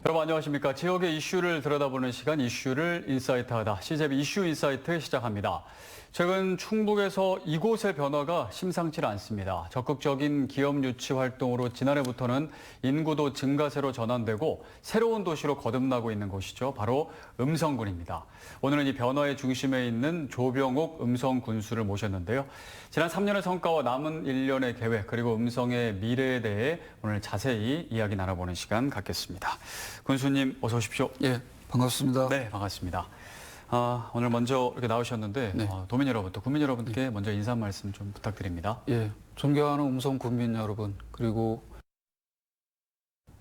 여러분 안녕하십니까. 지역의 이슈를 들여다보는 시간 이슈를 인사이트하다. CJB 이슈 인사이트 시작합니다. 최근 충북에서 이곳의 변화가 심상치 않습니다. 적극적인 기업 유치 활동으로 지난해부터는 인구도 증가세로 전환되고 새로운 도시로 거듭나고 있는 곳이죠. 바로 음성군입니다. 오늘은 이 변화의 중심에 있는 조병옥 음성군수를 모셨는데요. 지난 3년의 성과와 남은 1년의 계획 그리고 음성의 미래에 대해 오늘 자세히 이야기 나눠보는 시간 갖겠습니다. 군수님 어서 오십시오. 예, 반갑습니다. 네, 반갑습니다. 오늘 먼저 이렇게 나오셨는데 네. 도민 여러분 또 국민 여러분께 먼저 인사 말씀 좀 부탁드립니다. 예, 존경하는 음성 국민 여러분 그리고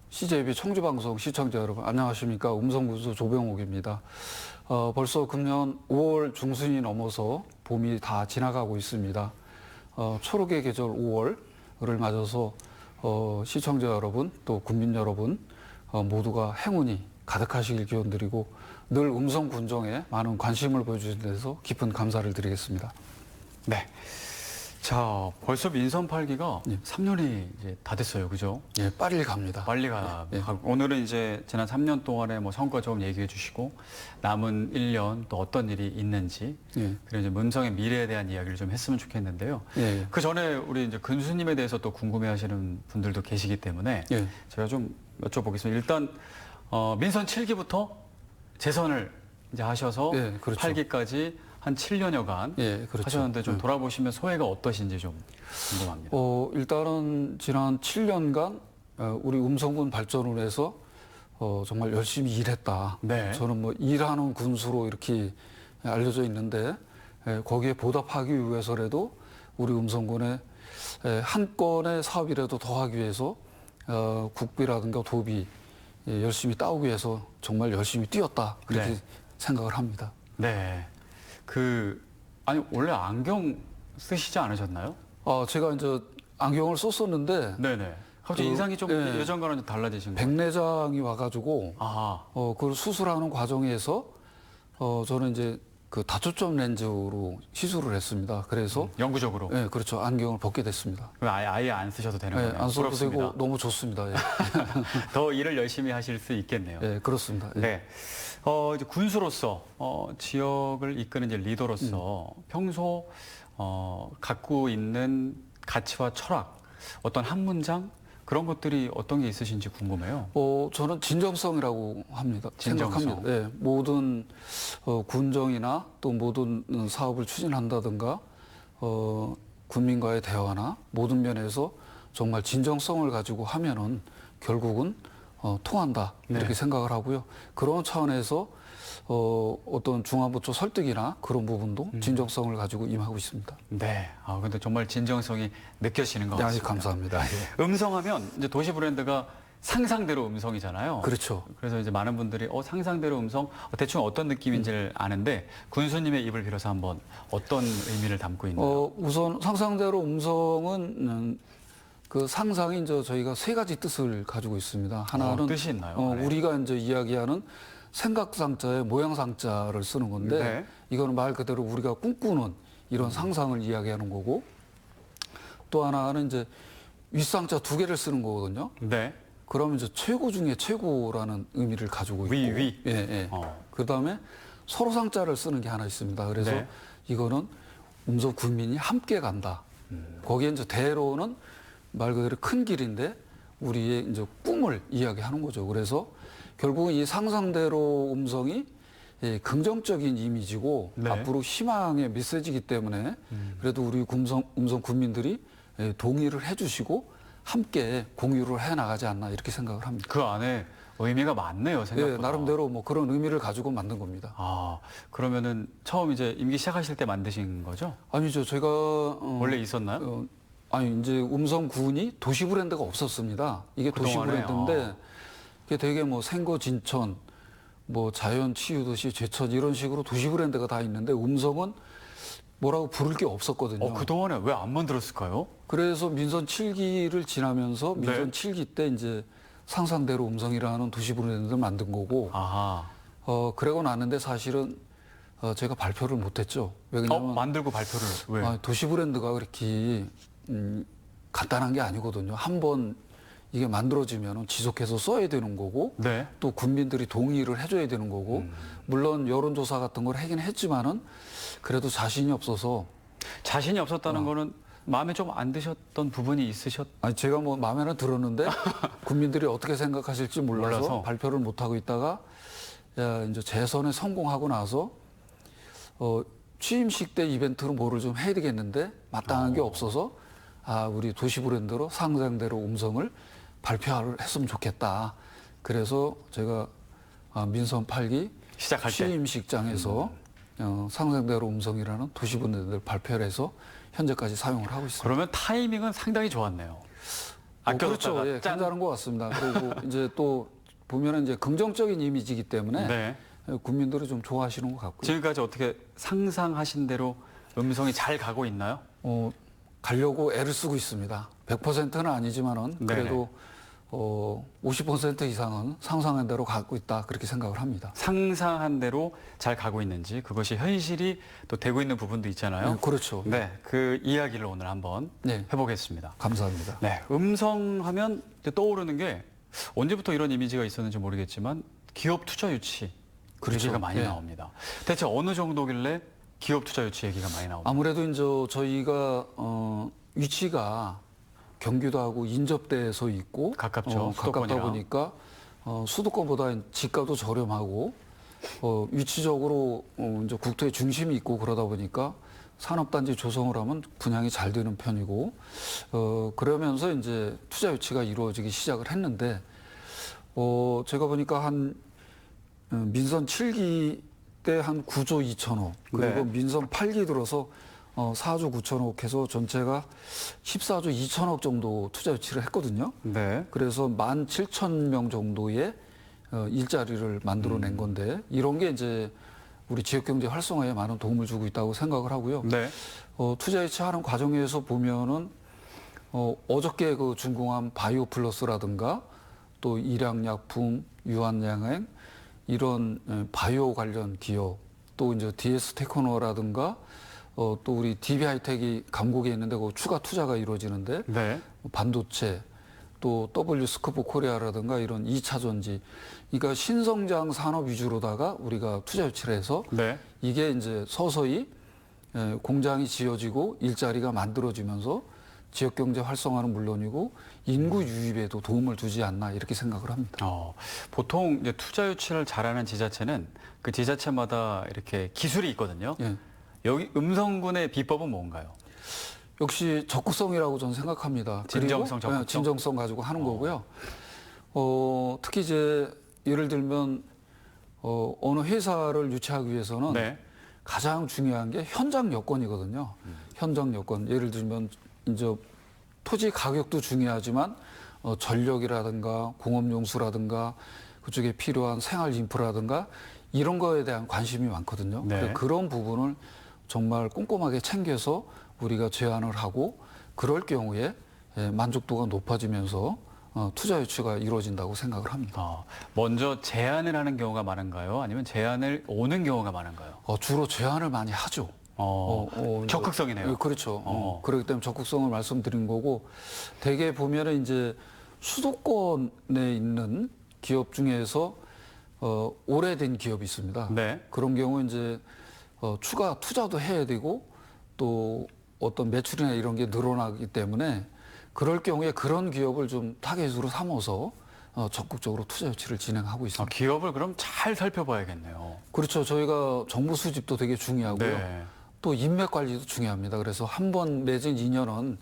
CJB 청주방송 시청자 여러분 안녕하십니까. 음성군수 조병옥입니다. 벌써 금년 5월 중순이 넘어서 봄이 다 지나가고 있습니다. 초록의 계절 5월을 맞아서 시청자 여러분 또 국민 여러분 모두가 행운이 가득하시길 기원드리고 늘 음성 군정에 많은 관심을 보여주신 데서 깊은 감사를 드리겠습니다. 네. 자, 벌써 민선 8기가 3년이 이제 다 됐어요. 그죠? 예, 빨리 갑니다. 빨리 가. 네. 오늘은 이제 지난 3년 동안의 뭐 성과 좀 얘기해 주시고 남은 1년 또 어떤 일이 있는지 예. 그리고 이제 음성의 미래에 대한 이야기를 좀 했으면 좋겠는데요. 예. 그 전에 우리 이제 근수님에 대해서 또 궁금해하시는 분들도 계시기 때문에 예. 제가 좀 여쭤보겠습니다. 일단 민선 7기부터 재선을 이제 하셔서 예, 그렇죠. 8기까지 한 7년여간 예, 그렇죠. 하셨는데 좀 돌아보시면 소회가 어떠신지 좀 궁금합니다. 일단은 지난 7년간 우리 음성군 발전을 위해서 정말 열심히 일했다. 네. 저는 뭐 일하는 군수로 이렇게 알려져 있는데 거기에 보답하기 위해서라도 우리 음성군에 한 건의 사업이라도 더 하기 위해서 국비라든가 도비 열심히 따오기 위해서 정말 열심히 뛰었다. 그렇게 네. 생각을 합니다. 네. 아니, 원래 안경 쓰시지 않으셨나요? 제가 이제 안경을 썼었는데 네네. 갑자기 인상이 좀 예. 예전과는 좀 달라지신 거예요? 백내장이 와가지고 아하. 그걸 수술하는 과정에서 저는 이제 그 다초점 렌즈로 시술을 했습니다. 그래서 영구적으로. 예, 그렇죠. 안경을 벗게 됐습니다. 그럼 아예 안 쓰셔도 되는 예, 거네요. 안 써도 부럽습니다. 되고 너무 좋습니다. 예, 더 일을 열심히 하실 수 있겠네요. 예, 그렇습니다. 예. 네. 이제 군수로서 지역을 이끄는 이제 리더로서 평소 갖고 있는 가치와 철학, 어떤 한 문장 그런 것들이 어떤 게 있으신지 궁금해요. 저는 진정성이라고 합니다. 진정성. 생각합니다. 예, 모든 군정이나 또 모든 사업을 추진한다든가 군민과의 대화나 모든 면에서 정말 진정성을 가지고 하면은 결국은 통한다 이렇게 네. 생각을 하고요. 그런 차원에서 어떤 중앙부처 설득이나 그런 부분도 진정성을 가지고 임하고 있습니다. 네. 근데 정말 진정성이 느껴지는 것 같습니다. 감사합니다. 예. 음성하면 이제 도시 브랜드가 상상대로 음성이잖아요. 그렇죠. 그래서 이제 많은 분들이 상상대로 음성 대충 어떤 느낌인지를 아는데 군수님의 입을 빌어서 한번 어떤 의미를 담고 있나요? 우선 상상대로 음성은 그 상상이 이제 저희가 세 가지 뜻을 가지고 있습니다. 하나는 뜻이 있나요? 네. 우리가 이제 이야기하는 생각상자에 모양상자를 쓰는 건데 네. 이거는 말 그대로 우리가 꿈꾸는 이런 상상을 이야기하는 거고 또 하나는 이제 윗상자 두 개를 쓰는 거거든요. 네. 그러면 이제 최고 중에 최고라는 의미를 가지고 있고 위. 예, 예. 그다음에 서로 상자를 쓰는 게 하나 있습니다. 그래서 네. 이거는 음성 군민이 함께 간다. 거기에 이제 대로는 말 그대로 큰 길인데 우리의 이제 꿈을 이야기하는 거죠. 그래서 결국은 이 상상대로 음성이 긍정적인 이미지고 네. 앞으로 희망의 메시지이기 때문에 그래도 우리 음성 군민들이 동의를 해주시고 함께 공유를 해 나가지 않나 이렇게 생각을 합니다. 그 안에 의미가 많네요, 생각보다. 예, 나름대로 뭐 그런 의미를 가지고 만든 겁니다. 그러면은 처음 이제 임기 시작하실 때 만드신 거죠? 아니죠. 제가 원래 있었나요? 아니 이제 음성군이 도시 브랜드가 없었습니다. 이게 도시 그동안에, 브랜드인데 이게 되게 뭐 생거 진천, 뭐 자연 치유도시 제천 이런 식으로 도시 브랜드가 다 있는데 음성은 뭐라고 부를 게 없었거든요. 그동안에 왜 안 만들었을까요? 그래서 민선 7기를 지나면서 민선 네. 7기 때 이제 상상대로 음성이라는 도시 브랜드를 만든 거고 아하. 그러고 났는데 사실은 제가 발표를 못했죠. 왜냐하면 만들고 발표를 왜? 도시 브랜드가 그렇게 간단한 게 아니거든요. 한번 이게 만들어지면 지속해서 써야 되는 거고 네. 또 국민들이 동의를 해줘야 되는 거고 물론 여론조사 같은 걸 하긴 했지만은 그래도 자신이 없어서 자신이 없었다는 거는 마음에 좀 안 드셨던 부분이 아니 제가 뭐 마음에는 들었는데 국민들이 어떻게 생각하실지 몰라서. 발표를 못 하고 있다가 이제 재선에 성공하고 나서 취임식 때 이벤트로 뭐를 좀 해야 되겠는데 마땅한 게 없어서 우리 도시 브랜드로 상생대로 음성을 발표를 했으면 좋겠다. 그래서 제가 민선 8기 시작할 때 취임식장에서 상생대로 음성이라는 도시 브랜드를 발표를 해서 현재까지 사용을 하고 있습니다. 그러면 타이밍은 상당히 좋았네요. 아껴뒀다가 그렇죠. 예, 괜찮은 것 같습니다. 그리고 이제 또 보면은 이제 긍정적인 이미지이기 때문에 네. 국민들이 좀 좋아하시는 것 같고요. 지금까지 어떻게 상상하신 대로 음성이 잘 가고 있나요? 가려고 애를 쓰고 있습니다. 100%는 아니지만은 그래도 50% 이상은 상상한 대로 가고 있다 그렇게 생각을 합니다. 상상한 대로 잘 가고 있는지 그것이 현실이 또 되고 있는 부분도 있잖아요. 네, 그렇죠. 네, 그 이야기를 오늘 한번 네. 해보겠습니다. 감사합니다. 네, 음성하면 이제 떠오르는 게 언제부터 이런 이미지가 있었는지 모르겠지만 기업 투자 유치 그렇죠. 얘기가 많이 예. 나옵니다. 대체 어느 정도길래 기업 투자 유치 얘기가 많이 나옵니다. 아무래도 이제 저희가 위치가 경기도하고 인접대에서 있고 가깝죠. 가깝다 수도권이랑. 보니까 수도권보다 집값도 저렴하고 위치적으로 이제 국토의 중심이 있고 그러다 보니까 산업단지 조성을 하면 분양이 잘 되는 편이고 그러면서 이제 투자 유치가 이루어지기 시작을 했는데 제가 보니까 한 민선 7기 때 한 9조 2천억 그리고 네. 민선 8기 들어서 4조 9천억 해서 전체가 14조 2천억 정도 투자 유치를 했거든요. 네. 그래서 17,000명 정도의 일자리를 만들어낸 건데 이런 게 이제 우리 지역경제 활성화에 많은 도움을 주고 있다고 생각을 하고요. 네. 투자 유치하는 과정에서 보면은 어저께 그 준공한 바이오 플러스라든가 또 일양약품, 유한양행 이런 바이오 관련 기업 또 이제 DS 테크노라든가 또 우리 DB 하이텍이 감곡에 있는데 그 추가 투자가 이루어지는데 네. 반도체 또 W 스코프 코리아라든가 이런 2차 전지 그러니까 신성장 산업 위주로다가 우리가 투자 유치를 해서 네. 이게 이제 서서히 공장이 지어지고 일자리가 만들어지면서 지역 경제 활성화는 물론이고 인구 유입에도 도움을 주지 않나 이렇게 생각을 합니다. 보통 이제 투자 유치를 잘하는 지자체는 그 지자체마다 이렇게 기술이 있거든요. 예. 여기 음성군의 비법은 뭔가요? 역시 적극성이라고 저는 생각합니다. 진정성, 그리고, 적극성? 진정성 가지고 하는 거고요. 특히 이제 예를 들면 어느 회사를 유치하기 위해서는 네. 가장 중요한 게 현장 여건이거든요. 현장 여건. 예를 들면 이제 토지 가격도 중요하지만 전력이라든가 공업용수라든가 그쪽에 필요한 생활 인프라든가 이런 거에 대한 관심이 많거든요. 네. 그래서 그런 부분을 정말 꼼꼼하게 챙겨서 우리가 제안을 하고 그럴 경우에 만족도가 높아지면서 투자 유치가 이루어진다고 생각을 합니다. 먼저 제안을 하는 경우가 많은가요? 아니면 제안을 오는 경우가 많은가요? 주로 제안을 많이 하죠. 적극성이네요. 네, 그렇죠. 그렇기 때문에 적극성을 말씀드린 거고 대개 보면은 이제 수도권에 있는 기업 중에서 오래된 기업이 있습니다. 네. 그런 경우 이제 추가 투자도 해야 되고 또 어떤 매출이나 이런 게 늘어나기 때문에 그럴 경우에 그런 기업을 좀 타겟으로 삼아서 적극적으로 투자 유치를 진행하고 있습니다. 기업을 그럼 잘 살펴봐야겠네요. 그렇죠. 저희가 정보 수집도 되게 중요하고요. 네. 또 인맥 관리도 중요합니다. 그래서 한 번 맺은 인연은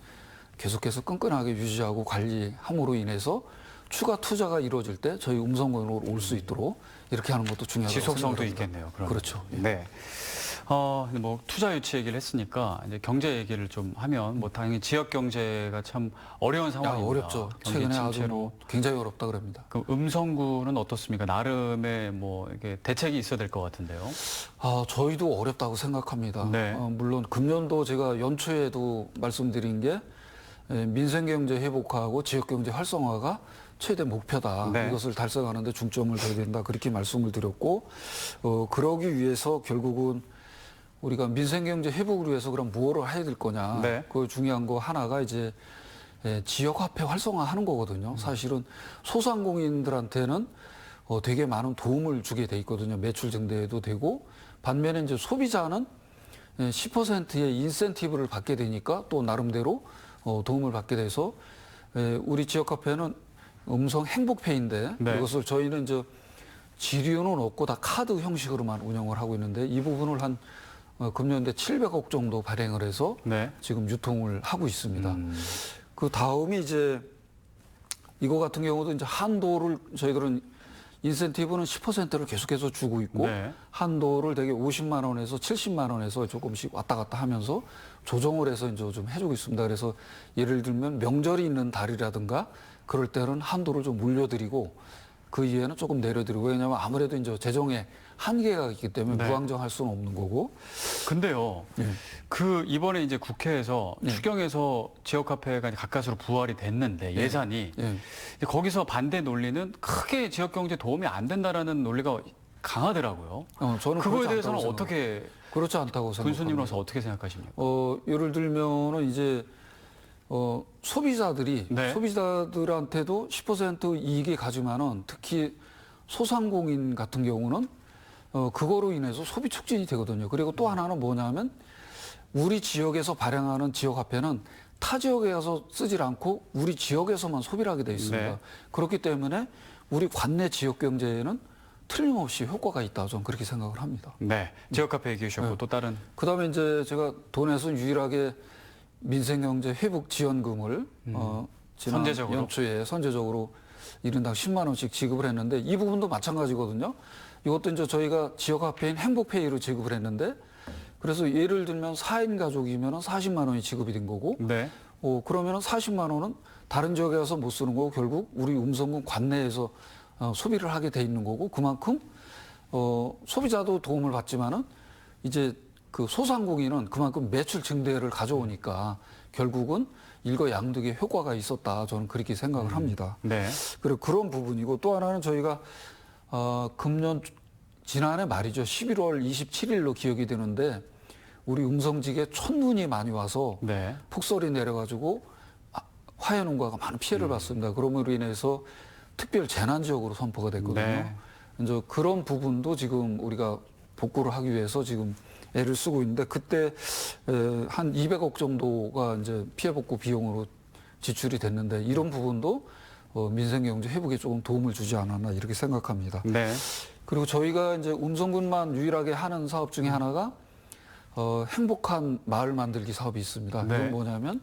계속해서 끈끈하게 유지하고 관리함으로 인해서 추가 투자가 이루어질 때 저희 음성군으로 올 수 있도록 이렇게 하는 것도 중요하다고 지속성도 생각합니다. 있겠네요. 그러면. 그렇죠. 예. 네. 뭐 투자 유치 얘기를 했으니까 이제 경제 얘기를 좀 하면 뭐 당연히 지역 경제가 참 어려운 상황입니다. 어렵죠. 경기 최근에 아주 침체로. 뭐 굉장히 어렵다 그럽니다. 그 음성군은 어떻습니까? 나름의 뭐 이게 대책이 있어야 될 것 같은데요. 저희도 어렵다고 생각합니다. 네. 물론 금년도 제가 연초에도 말씀드린 게 민생경제 회복하고 지역경제 활성화가 최대 목표다. 네. 이것을 달성하는 데 중점을 둬야 된다. 그렇게 말씀을 드렸고 그러기 위해서 결국은 우리가 민생경제 회복을 위해서 그럼 무엇을 해야 될 거냐. 네. 그 중요한 거 하나가 이제 지역화폐 활성화하는 거거든요. 사실은 소상공인들한테는 되게 많은 도움을 주게 돼 있거든요. 매출 증대도 되고 반면에 이제 소비자는 10%의 인센티브를 받게 되니까 또 나름대로 도움을 받게 돼서 우리 지역화폐는 음성 행복페이인데 네. 이것을 저희는 이제 지류는 없고 다 카드 형식으로만 운영을 하고 있는데 이 부분을 한 금년대 700억 정도 발행을 해서 네. 지금 유통을 하고 있습니다. 그 다음이 이제 이거 같은 경우도 이제 한도를 저희들은 인센티브는 10%를 계속해서 주고 있고 네. 한도를 되게 50만 원에서 70만 원에서 조금씩 왔다 갔다 하면서 조정을 해서 이제 좀 해주고 있습니다. 그래서 예를 들면 명절이 있는 달이라든가 그럴 때는 한도를 좀 물려드리고 그 이후에는 조금 내려드리고 왜냐하면 아무래도 이제 재정에 한계가 있기 때문에 네. 무한정할 수는 없는 거고. 근데요, 그 이번에 이제 국회에서 네. 추경에서 지역화폐가 이제 가까스로 부활이 됐는데 예산이 예. 근데 거기서 반대 논리는 크게 지역 경제 도움이 안 된다라는 논리가 강하더라고요. 저는 그거에 그렇지 대해서는 않다고 어떻게 그렇지 않다고 생각합니다. 군수님으로서 어떻게 생각하십니까? 예를 들면은 이제 소비자들이 네. 소비자들한테도 10% 이익이 가지만은 특히 소상공인 같은 경우는 그거로 인해서 소비 촉진이 되거든요. 그리고 또 하나는 뭐냐면 우리 지역에서 발행하는 지역화폐는 타 지역에 가서 쓰질 않고 우리 지역에서만 소비를 하게 돼 있습니다. 네. 그렇기 때문에 우리 관내 지역 경제에는 틀림없이 효과가 있다. 저는 그렇게 생각을 합니다. 네, 지역화폐 얘기해 주셨고 네. 또 다른 그다음에 이제 제가 돈에서 유일하게 민생경제 회복 지원금을 지난 선제적으로? 연초에 선제적으로 1인당 10만 원씩 지급을 했는데 이 부분도 마찬가지거든요. 이것도 이제 저희가 지역화폐인 행복페이로 지급을 했는데 그래서 예를 들면 4인 가족이면 40만 원이 지급이 된 거고 네. 그러면 40만 원은 다른 지역에 가서 못 쓰는 거고 결국 우리 음성군 관내에서 소비를 하게 돼 있는 거고 그만큼 소비자도 도움을 받지만은 이제 그 소상공인은 그만큼 매출 증대를 가져오니까 결국은 일거양득의 효과가 있었다. 저는 그렇게 생각을 합니다. 네. 그리고 그런 부분이고 또 하나는 저희가 금년 지난해 말이죠. 11월 27일로 기억이 되는데 우리 음성직에 천눈이 많이 와서 네. 폭설이 내려가지고 화훼 농가가 많은 피해를 봤습니다. 그럼으로 인해서 특별 재난 지역으로 선포가 됐거든요. 네. 이제 그런 부분도 지금 우리가 복구를 하기 위해서 지금 애를 쓰고 있는데 그때 한 200억 정도가 이제 피해 복구 비용으로 지출이 됐는데 이런 부분도 민생경제 회복에 조금 도움을 주지 않았나 이렇게 생각합니다. 네. 그리고 저희가 이제 음성군만 유일하게 하는 사업 중에 하나가 행복한 마을 만들기 사업이 있습니다. 네. 이건 뭐냐면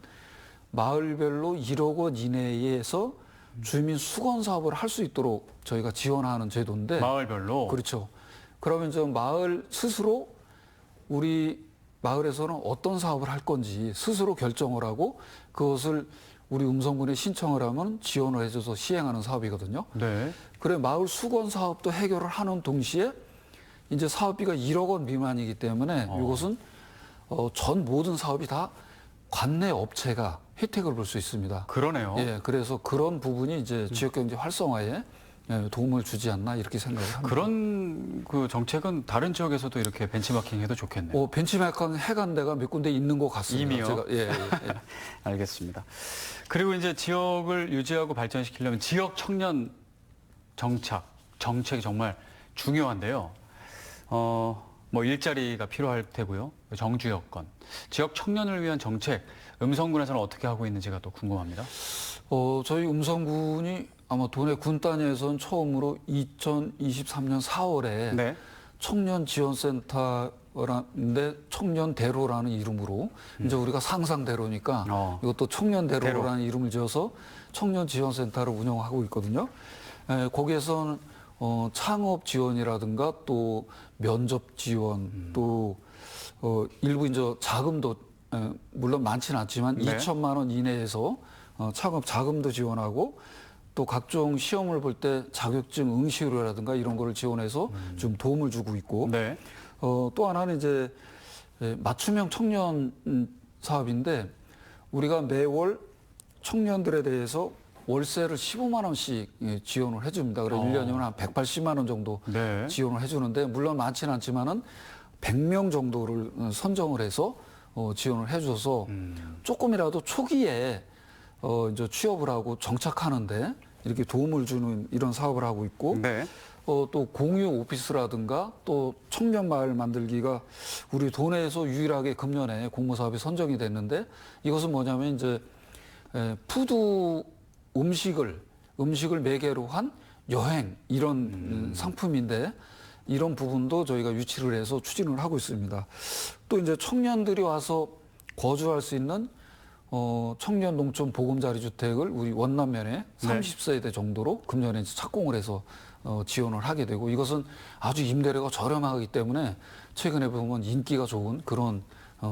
마을별로 1억 원 이내에서 주민 수건 사업을 할 수 있도록 저희가 지원하는 제도인데 마을별로 그렇죠. 그러면 저 마을 스스로 우리 마을에서는 어떤 사업을 할 건지 스스로 결정을 하고 그것을 우리 음성군에 신청을 하면 지원을 해줘서 시행하는 사업이거든요. 네. 그래 마을 수건 사업도 해결을 하는 동시에 이제 사업비가 1억 원 미만이기 때문에 이것은 전 모든 사업이 다 관내 업체가 혜택을 볼 수 있습니다. 그러네요. 예, 그래서 그런 부분이 이제 지역경제 활성화에 도움을 주지 않나 이렇게 생각을 합니다. 그런 그 정책은 다른 지역에서도 이렇게 벤치마킹해도 좋겠네요. 벤치마킹 해간 데가 몇 군데 있는 것 같습니다. 이미요? 제가, 예. 알겠습니다. 그리고 이제 지역을 유지하고 발전시키려면 지역 청년 정책이 정말 중요한데요. 뭐 일자리가 필요할 테고요. 정주 여건, 지역 청년을 위한 정책, 음성군에서는 어떻게 하고 있는지가 또 궁금합니다. 저희 음성군이 아마 도내 군 단위에서는 처음으로 2023년 4월에 네. 청년 지원센터인데 청년대로라는 이름으로 이제 우리가 상상대로니까 이것도 청년대로라는 이름을 지어서 청년지원센터를 운영하고 있거든요. 거기에서는 창업 지원이라든가 또 면접 지원 또 일부 이제 자금도 물론 많지는 않지만 네. 2천만 원 이내에서 창업 자금도 지원하고 또 각종 시험을 볼 때 자격증 응시료라든가 이런 거를 지원해서 좀 도움을 주고 있고 네. 또 하나는 이제 맞춤형 청년 사업인데 우리가 매월 청년들에 대해서 월세를 15만 원씩 지원을 해줍니다. 그래서 1년이면 한 180만 원 정도 네. 지원을 해주는데 물론 많지는 않지만은 100명 정도를 선정을 해서 지원을 해줘서 조금이라도 초기에 이제 취업을 하고 정착하는데 이렇게 도움을 주는 이런 사업을 하고 있고 네. 또 공유 오피스라든가 또 청년 마을 만들기가 우리 도내에서 유일하게 금년에 공모 사업이 선정이 됐는데 이것은 뭐냐면 이제 푸드 음식을 매개로 한 여행 이런 상품인데 이런 부분도 저희가 유치를 해서 추진을 하고 있습니다. 또 이제 청년들이 와서 거주할 수 있는 청년 농촌 보금자리 주택을 우리 원남면에 30세대 정도로 금년에 이제 착공을 해서 지원을 하게 되고 이것은 아주 임대료가 저렴하기 때문에 최근에 보면 인기가 좋은 그런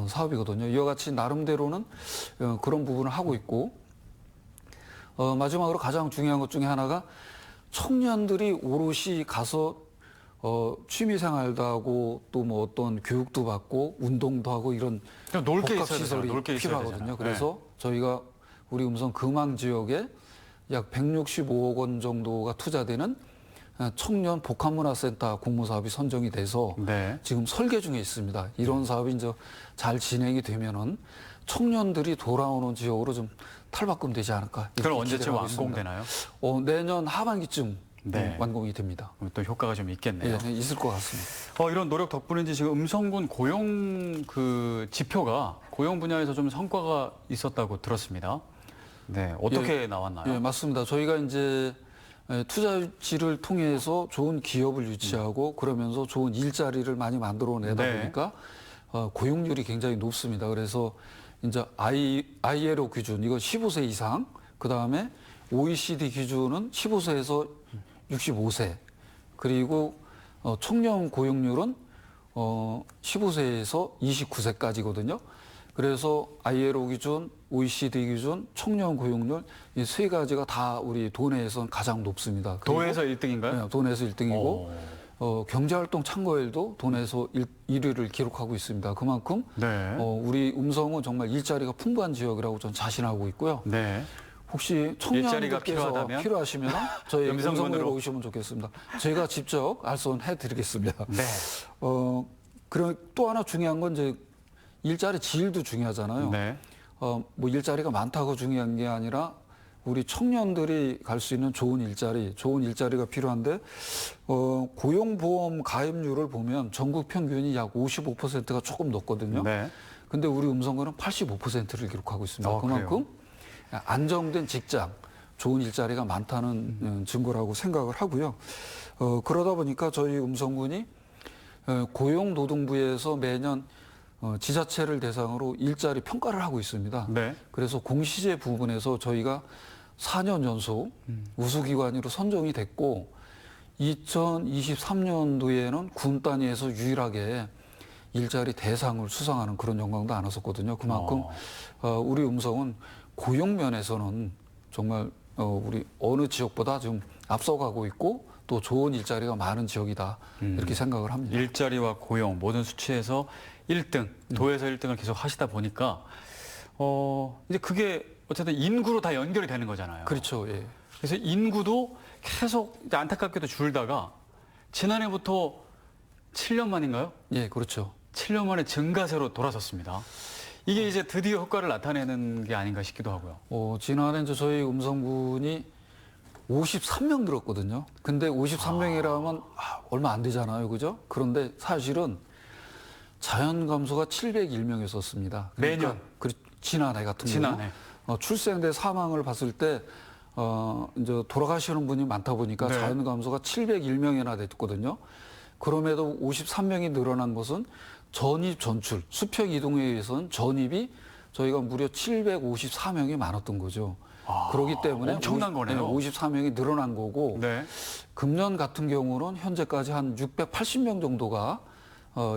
사업이거든요. 이와 같이 나름대로는 그런 부분을 하고 있고 마지막으로 가장 중요한 것 중에 하나가 청년들이 오롯이 가서 취미 생활도 하고 또 뭐 어떤 교육도 받고 운동도 하고 이런 놀 게 복합 있어야 시설이 되잖아요. 놀게 있어야 필요하거든요. 되잖아요. 그래서 저희가 우리 음성 금왕 지역에 약 165억 원 정도가 투자되는 청년 복합문화센터 공모 사업이 선정이 돼서 네. 지금 설계 중에 있습니다. 이런 사업이 이제 잘 진행이 되면은 청년들이 돌아오는 지역으로 좀 탈바꿈되지 않을까. 이렇게 그럼 언제쯤 기대를 하고 있습니다. 완공되나요? 내년 하반기쯤 네. 완공이 됩니다. 또 효과가 좀 있겠네요. 예, 있을 것 같습니다. 이런 노력 덕분인지 지금 음성군 고용 그 지표가 고용 분야에서 좀 성과가 있었다고 들었습니다. 네, 어떻게 나왔나요? 예, 맞습니다. 저희가 이제 투자 유치를 통해서 좋은 기업을 유치하고 그러면서 좋은 일자리를 많이 만들어내다 네. 보니까 고용률이 굉장히 높습니다. 그래서 이제 ILO 기준 이거 15세 이상, 그 다음에 OECD 기준은 15세에서 65세, 그리고 청년 고용률은 15세에서 29세까지거든요. 그래서 ILO 기준, OECD 기준, 청년 고용률 이 세 가지가 다 우리 도내에서는 가장 높습니다. 그리고 도에서 1등인가요? 네, 도내에서 1등이고 경제활동 참가율도 도내에서 1위를 기록하고 있습니다. 그만큼 네. 우리 음성은 정말 일자리가 풍부한 지역이라고 저는 자신하고 있고요. 네. 혹시 일자리가 청년들께서 필요하시면 저희 음성군으로. 음성군으로 오시면 좋겠습니다. 저희가 직접 알선해드리겠습니다. 네. 그리고 또 하나 중요한 건 이제 일자리 질도 중요하잖아요. 네. 뭐 일자리가 많다고 중요한 게 아니라 우리 청년들이 갈 수 있는 좋은 일자리가 필요한데 고용보험 가입률을 보면 전국 평균이 약 55%가 조금 넘거든요. 네. 근데 우리 음성군은 85%를 기록하고 있습니다. 그만큼 안정된 직장, 좋은 일자리가 많다는 증거라고 생각을 하고요. 그러다 보니까 저희 음성군이 고용노동부에서 매년 지자체를 대상으로 일자리 평가를 하고 있습니다. 네. 그래서 공시제 부분에서 저희가 4년 연속 우수기관으로 선정이 됐고 2023년도에는 군 단위에서 유일하게 일자리 대상을 수상하는 그런 영광도 안았었거든요. 그만큼 우리 음성은 고용 면에서는 정말 우리 어느 지역보다 좀 앞서가고 있고 또 좋은 일자리가 많은 지역이다 이렇게 생각을 합니다. 일자리와 고용 모든 수치에서 1등, 도에서 1등을 계속 하시다 보니까 이제 그게 어쨌든 인구로 다 연결이 되는 거잖아요. 그렇죠. 예. 그래서 인구도 계속 이제 안타깝게도 줄다가 지난해부터 7년 만인가요? 예, 그렇죠. 7년 만에 증가세로 돌아섰습니다. 이게 이제 드디어 효과를 나타내는 게 아닌가 싶기도 하고요. 지난해 이제 저희 음성군이 53명 늘었거든요. 근데 53명이라면 얼마 안 되잖아요. 그죠? 그런데 사실은 자연 감소가 701명이었습니다. 매년? 지난해 같은 경우. 지난해. 출생대 사망을 봤을 때 이제 돌아가시는 분이 많다 보니까 네. 자연 감소가 701명이나 됐거든요. 그럼에도 53명이 늘어난 것은 전입 전출, 수평 이동에 의해서는 전입이 저희가 무려 754명이 많았던 거죠. 그렇기 때문에 엄청난 거네요. 54명이 늘어난 거고 네. 금년 같은 경우는 현재까지 한 680명 정도가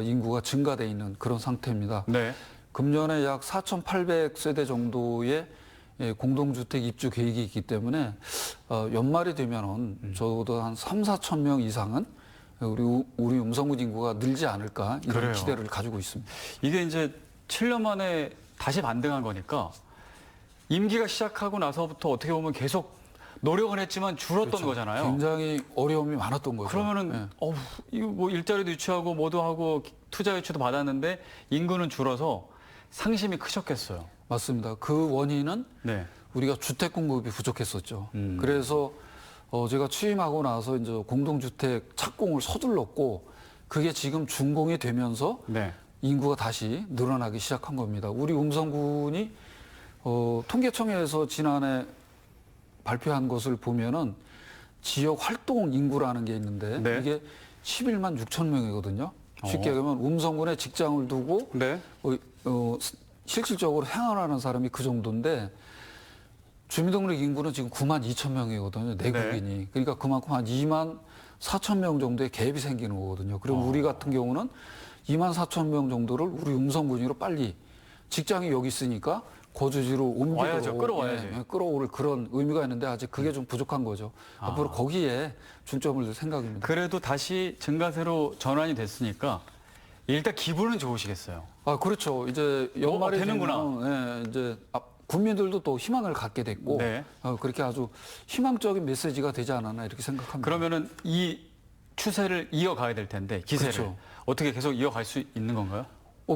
인구가 증가돼 있는 그런 상태입니다. 네. 금년에 약 4,800세대 정도의 공동주택 입주 계획이 있기 때문에 연말이 되면은 적어도 한 3, 4천 명 이상은 우리 음성군 인구가 늘지 않을까 이런 그래요. 기대를 가지고 있습니다. 이게 이제 7년 만에 다시 반등한 거니까 임기가 시작하고 나서부터 어떻게 보면 계속 노력은 했지만 줄었던 그렇죠. 거잖아요. 굉장히 어려움이 많았던 거죠. 그러면은 예. 이거 뭐 일자리도 유치하고 뭐도 하고 투자 유치도 받았는데 인구는 줄어서 상심이 크셨겠어요. 맞습니다. 그 원인은 네. 우리가 주택 공급이 부족했었죠. 그래서 제가 취임하고 나서 이제 공동주택 착공을 서둘렀고 그게 지금 준공이 되면서 네. 인구가 다시 늘어나기 시작한 겁니다. 우리 음성군이 통계청에서 지난해 발표한 것을 보면은 지역 활동 인구라는 게 있는데 네. 이게 11만 6천 명이거든요. 쉽게 얘기하면 음성군에 직장을 두고 네. 실질적으로 생활하는 사람이 그 정도인데 주민등록 인구는 지금 9만 2천 명이거든요. 내국인이. 그러니까 그만큼 한 2만 4천 명 정도의 갭이 생기는 거거든요. 그리고 우리 같은 경우는 2만 4천 명 정도를 우리 음성군으로 빨리 직장이 여기 있으니까 거주지로 옮기도록 와야죠. 끌어와야지. 끌어올 그런 의미가 있는데 아직 그게 좀 부족한 거죠. 앞으로 거기에 중점을 둘 생각입니다. 그래도 다시 증가세로 전환이 됐으니까 일단 기분은 좋으시겠어요. 아, 그렇죠. 이제 연말에 되는구나. 되면, 이제 국민들도 또 희망을 갖게 됐고 네. 그렇게 아주 희망적인 메시지가 되지 않았나 이렇게 생각합니다. 그러면은 이 추세를 이어가야 될 텐데 기세를 그렇죠. 어떻게 계속 이어갈 수 있는 건가요?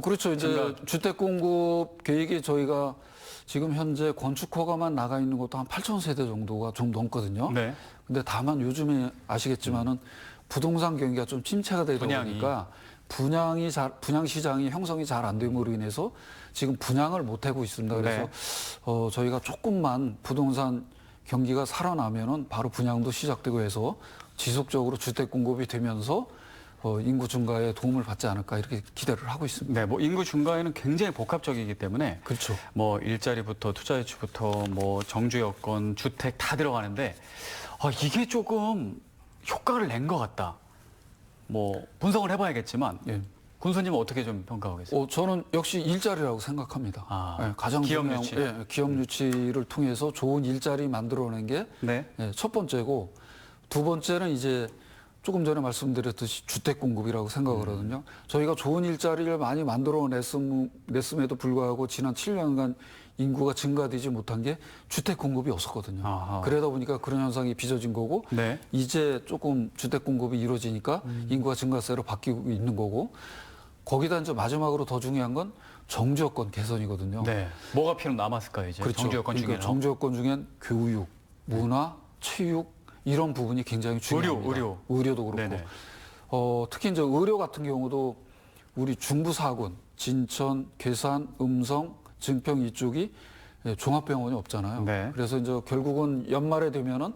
그렇죠. 이제 주택 공급 계획이 저희가 지금 현재 건축 허가만 나가 있는 것도 한 8천 세대 정도가 좀 넘거든요. 네. 근데 다만 요즘에 아시겠지만은 부동산 경기가 좀 침체가 되다 보니까 분양 시장이 형성이 잘 안 됨으로 인해서 지금 분양을 못 하고 있습니다. 그래서 네. 저희가 조금만 부동산 경기가 살아나면은 바로 분양도 시작되고 해서 지속적으로 주택 공급이 되면서 인구 증가에 도움을 받지 않을까 이렇게 기대를 하고 있습니다. 네, 뭐 인구 증가에는 굉장히 복합적이기 때문에 그렇죠. 뭐 일자리부터 투자 유치부터 뭐 정주 여건, 주택 다 들어가는데 이게 조금 효과를 낸 것 같다. 뭐 분석을 해봐야겠지만 예. 군수님은 어떻게 좀 평가하고 계세요? 저는 역시 일자리라고 생각합니다. 예, 가장 기업 중요한 유치. 기업 유치를 통해서 좋은 일자리 만들어낸 게 네. 첫 번째고 두 번째는 이제 조금 전에 말씀드렸듯이 주택 공급이라고 생각을 하거든요. 저희가 좋은 일자리를 많이 만들어냈음에도 불구하고 지난 7년간 인구가 증가되지 못한 게 주택 공급이 없었거든요. 아하. 그러다 보니까 그런 현상이 빚어진 거고 네. 이제 조금 주택 공급이 이루어지니까 인구가 증가세로 바뀌고 있는 거고 거기다 이제 마지막으로 더 중요한 건 정주 여건 개선이거든요. 네. 뭐가 필요 남았을까요, 이제? 그렇죠. 정주 여건 중에는. 정주 여건 중엔 교육, 문화, 체육 이런 부분이 굉장히 중요합니다. 의료도 그렇고. 네네. 특히 이제 의료 같은 경우도 우리 중부사군, 진천, 괴산, 음성, 증평 이쪽이 종합병원이 없잖아요. 네. 그래서 이제 결국은 연말에 되면은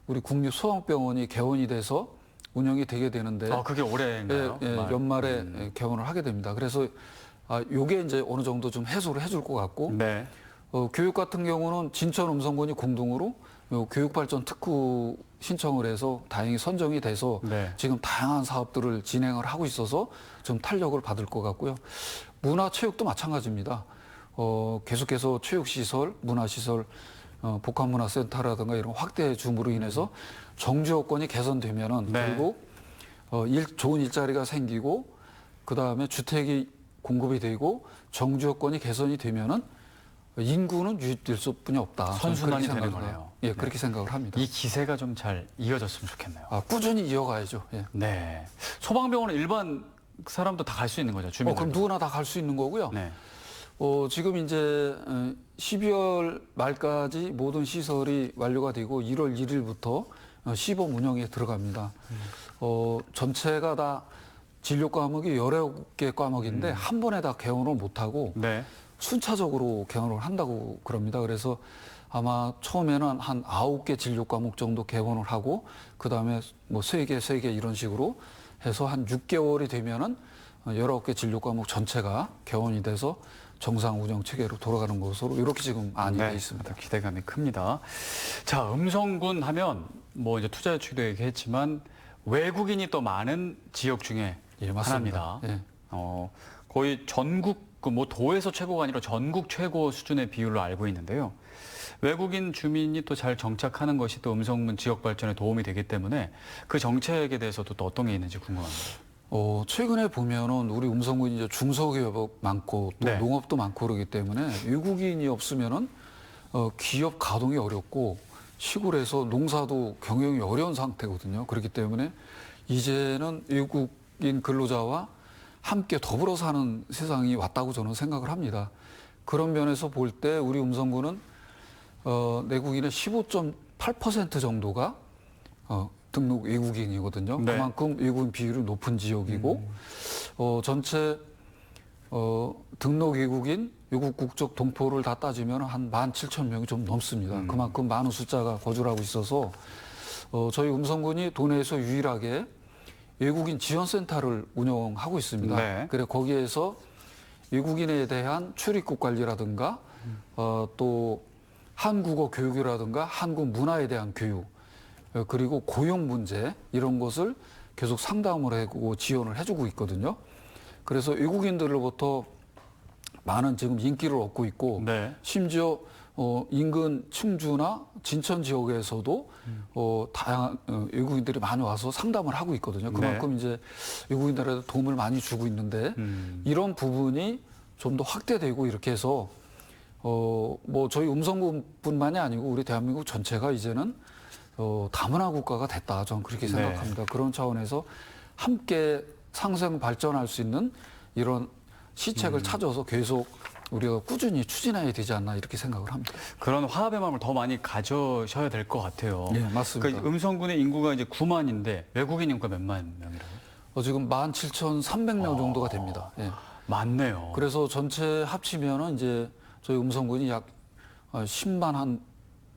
우리 국립소아병원이 개원이 돼서 운영이 되게 되는데 그게 올해인가요? 연말에 개원을 하게 됩니다. 그래서 요게 이제 어느 정도 좀 해소를 해줄 것 같고 네. 교육 같은 경우는 진천 음성군이 공동으로 교육발전 특구 신청을 해서 다행히 선정이 돼서 네. 지금 다양한 사업들을 진행을 하고 있어서 좀 탄력을 받을 것 같고요. 문화체육도 마찬가지입니다. 계속해서 체육시설, 문화시설, 복합문화센터라든가 이런 확대 줌으로 인해서 정주 여건이 개선되면은 네. 결국 좋은 일자리가 생기고 그 다음에 주택이 공급이 되고 정주 여건이 개선이 되면은 인구는 유입될 수뿐이 없다. 선순환이 저는 그렇게 되는 생각을 거네요. 예, 그렇게 생각을 합니다. 이 기세가 좀 잘 이어졌으면 좋겠네요. 꾸준히 이어가야죠. 예. 네. 소방병원은 일반 사람도 다 갈 수 있는 거죠, 주민들. 그럼 누구나 다 갈 수 있는 거고요. 네. 지금 이제 12월 말까지 모든 시설이 완료가 되고 1월 1일부터 시범 운영에 들어갑니다. 전체가 다 진료 과목이 19개 과목인데 한 번에 다 개원을 못하고 네. 순차적으로 개원을 한다고 그럽니다. 그래서 아마 처음에는 한 9개 진료 과목 정도 개원을 하고 그다음에 뭐 3개 이런 식으로 해서 한 6개월이 되면은 19개 진료 과목 전체가 개원이 돼서 정상 운영 체계로 돌아가는 것으로 이렇게 지금 안이돼 있습니다. 기대감이 큽니다. 자, 음성군 하면 뭐 이제 투자 유치도 얘기했지만 외국인이 또 많은 지역 중에 예, 맞습니다. 하나입니다. 예. 거의 전국 뭐 도에서 최고가 아니라 전국 최고 수준의 비율로 알고 있는데요. 외국인 주민이 또 잘 정착하는 것이 또 음성군 지역 발전에 도움이 되기 때문에 그 정책에 대해서도 또 어떤 게 있는지 궁금합니다. 최근에 보면은 우리 음성군이 이제 중소기업 많고 또 네. 농업도 많고 그러기 때문에 외국인이 없으면은 기업 가동이 어렵고 시골에서 농사도 경영이 어려운 상태거든요. 그렇기 때문에 이제는 외국인 근로자와 함께 더불어 사는 세상이 왔다고 저는 생각을 합니다. 그런 면에서 볼 때 우리 음성군은 내국인의 15.8% 정도가 등록 외국인이거든요. 네. 그만큼 외국인 비율이 높은 지역이고 전체 등록 외국인 외국 국적 동포를 다 따지면 한 17,000명이 좀 넘습니다. 그만큼 많은 숫자가 거주를 하고 있어서 저희 음성군이 도내에서 유일하게 외국인 지원센터를 운영하고 있습니다. 네. 그래 거기에서 외국인에 대한 출입국 관리라든가 또 한국어 교육이라든가 한국 문화에 대한 교육 그리고 고용 문제 이런 것을 계속 상담을 하고 지원을 해주고 있거든요. 그래서 외국인들로부터 많은 지금 인기를 얻고 있고 네. 심지어 인근 충주나 진천 지역에서도 다양한 외국인들이 많이 와서 상담을 하고 있거든요. 그만큼 이제 외국인들한테 도움을 많이 주고 있는데 이런 부분이 좀 더 확대되고 이렇게 해서 뭐 저희 음성군뿐만이 아니고 우리 대한민국 전체가 이제는 다문화 국가가 됐다. 저는 그렇게 생각합니다. 그런 차원에서 함께 상생 발전할 수 있는 이런 시책을 찾아서 계속 우리가 꾸준히 추진해야 되지 않나 이렇게 생각을 합니다. 그런 화합의 마음을 더 많이 가져셔야 될 것 같아요. 네, 맞습니다. 그러니까 음성군의 인구가 이제 9만인데 외국인 인구가 몇만 명이라고요? 지금 17,300명 정도가 됩니다. 예. 많네요. 그래서 전체 합치면은 이제 저희 음성군이 약 10만 한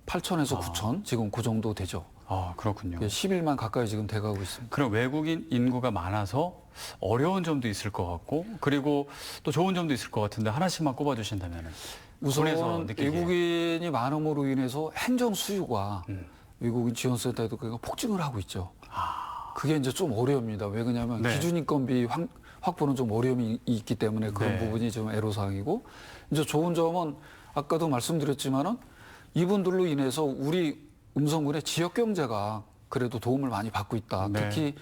8천에서 9천 지금 그 정도 되죠. 아, 그렇군요. 11만 가까이 지금 돼가고 있습니다. 그럼 외국인 인구가 많아서 어려운 점도 있을 것 같고 그리고 또 좋은 점도 있을 것 같은데 하나씩만 꼽아주신다면 우선 외국인이 많음으로 인해서 행정 수요가 외국인 지원센터에도 그러니까 폭증을 하고 있죠. 그게 이제 좀 어려웁니다. 왜 그러냐면 네. 기준인건비 확보는 좀 어려움이 있기 때문에 그런 네. 부분이 좀 애로사항이고 이제 좋은 점은 아까도 말씀드렸지만은 이분들로 인해서 우리 음성군의 지역 경제가 그래도 도움을 많이 받고 있다. 네. 특히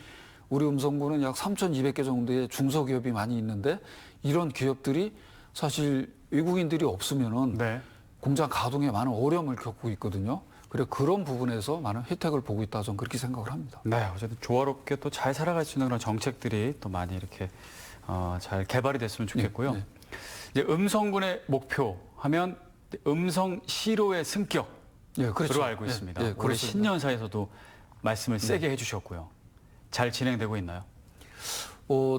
우리 음성군은 약 3,200개 정도의 중소기업이 많이 있는데 이런 기업들이 사실 외국인들이 없으면은 네. 공장 가동에 많은 어려움을 겪고 있거든요. 그래 그런 부분에서 많은 혜택을 보고 있다. 저는 그렇게 생각을 합니다. 네, 어쨌든 조화롭게 또 잘 살아갈 수 있는 그런 정책들이 또 많이 이렇게 잘 개발이 됐으면 좋겠고요. 네. 이제 음성군의 목표 하면 음성 시로의 승격으로 예, 그렇죠. 알고 있습니다. 예, 예, 올해 그렇습니다. 신년사에서도 말씀을 세게 해주셨고요. 잘 진행되고 있나요?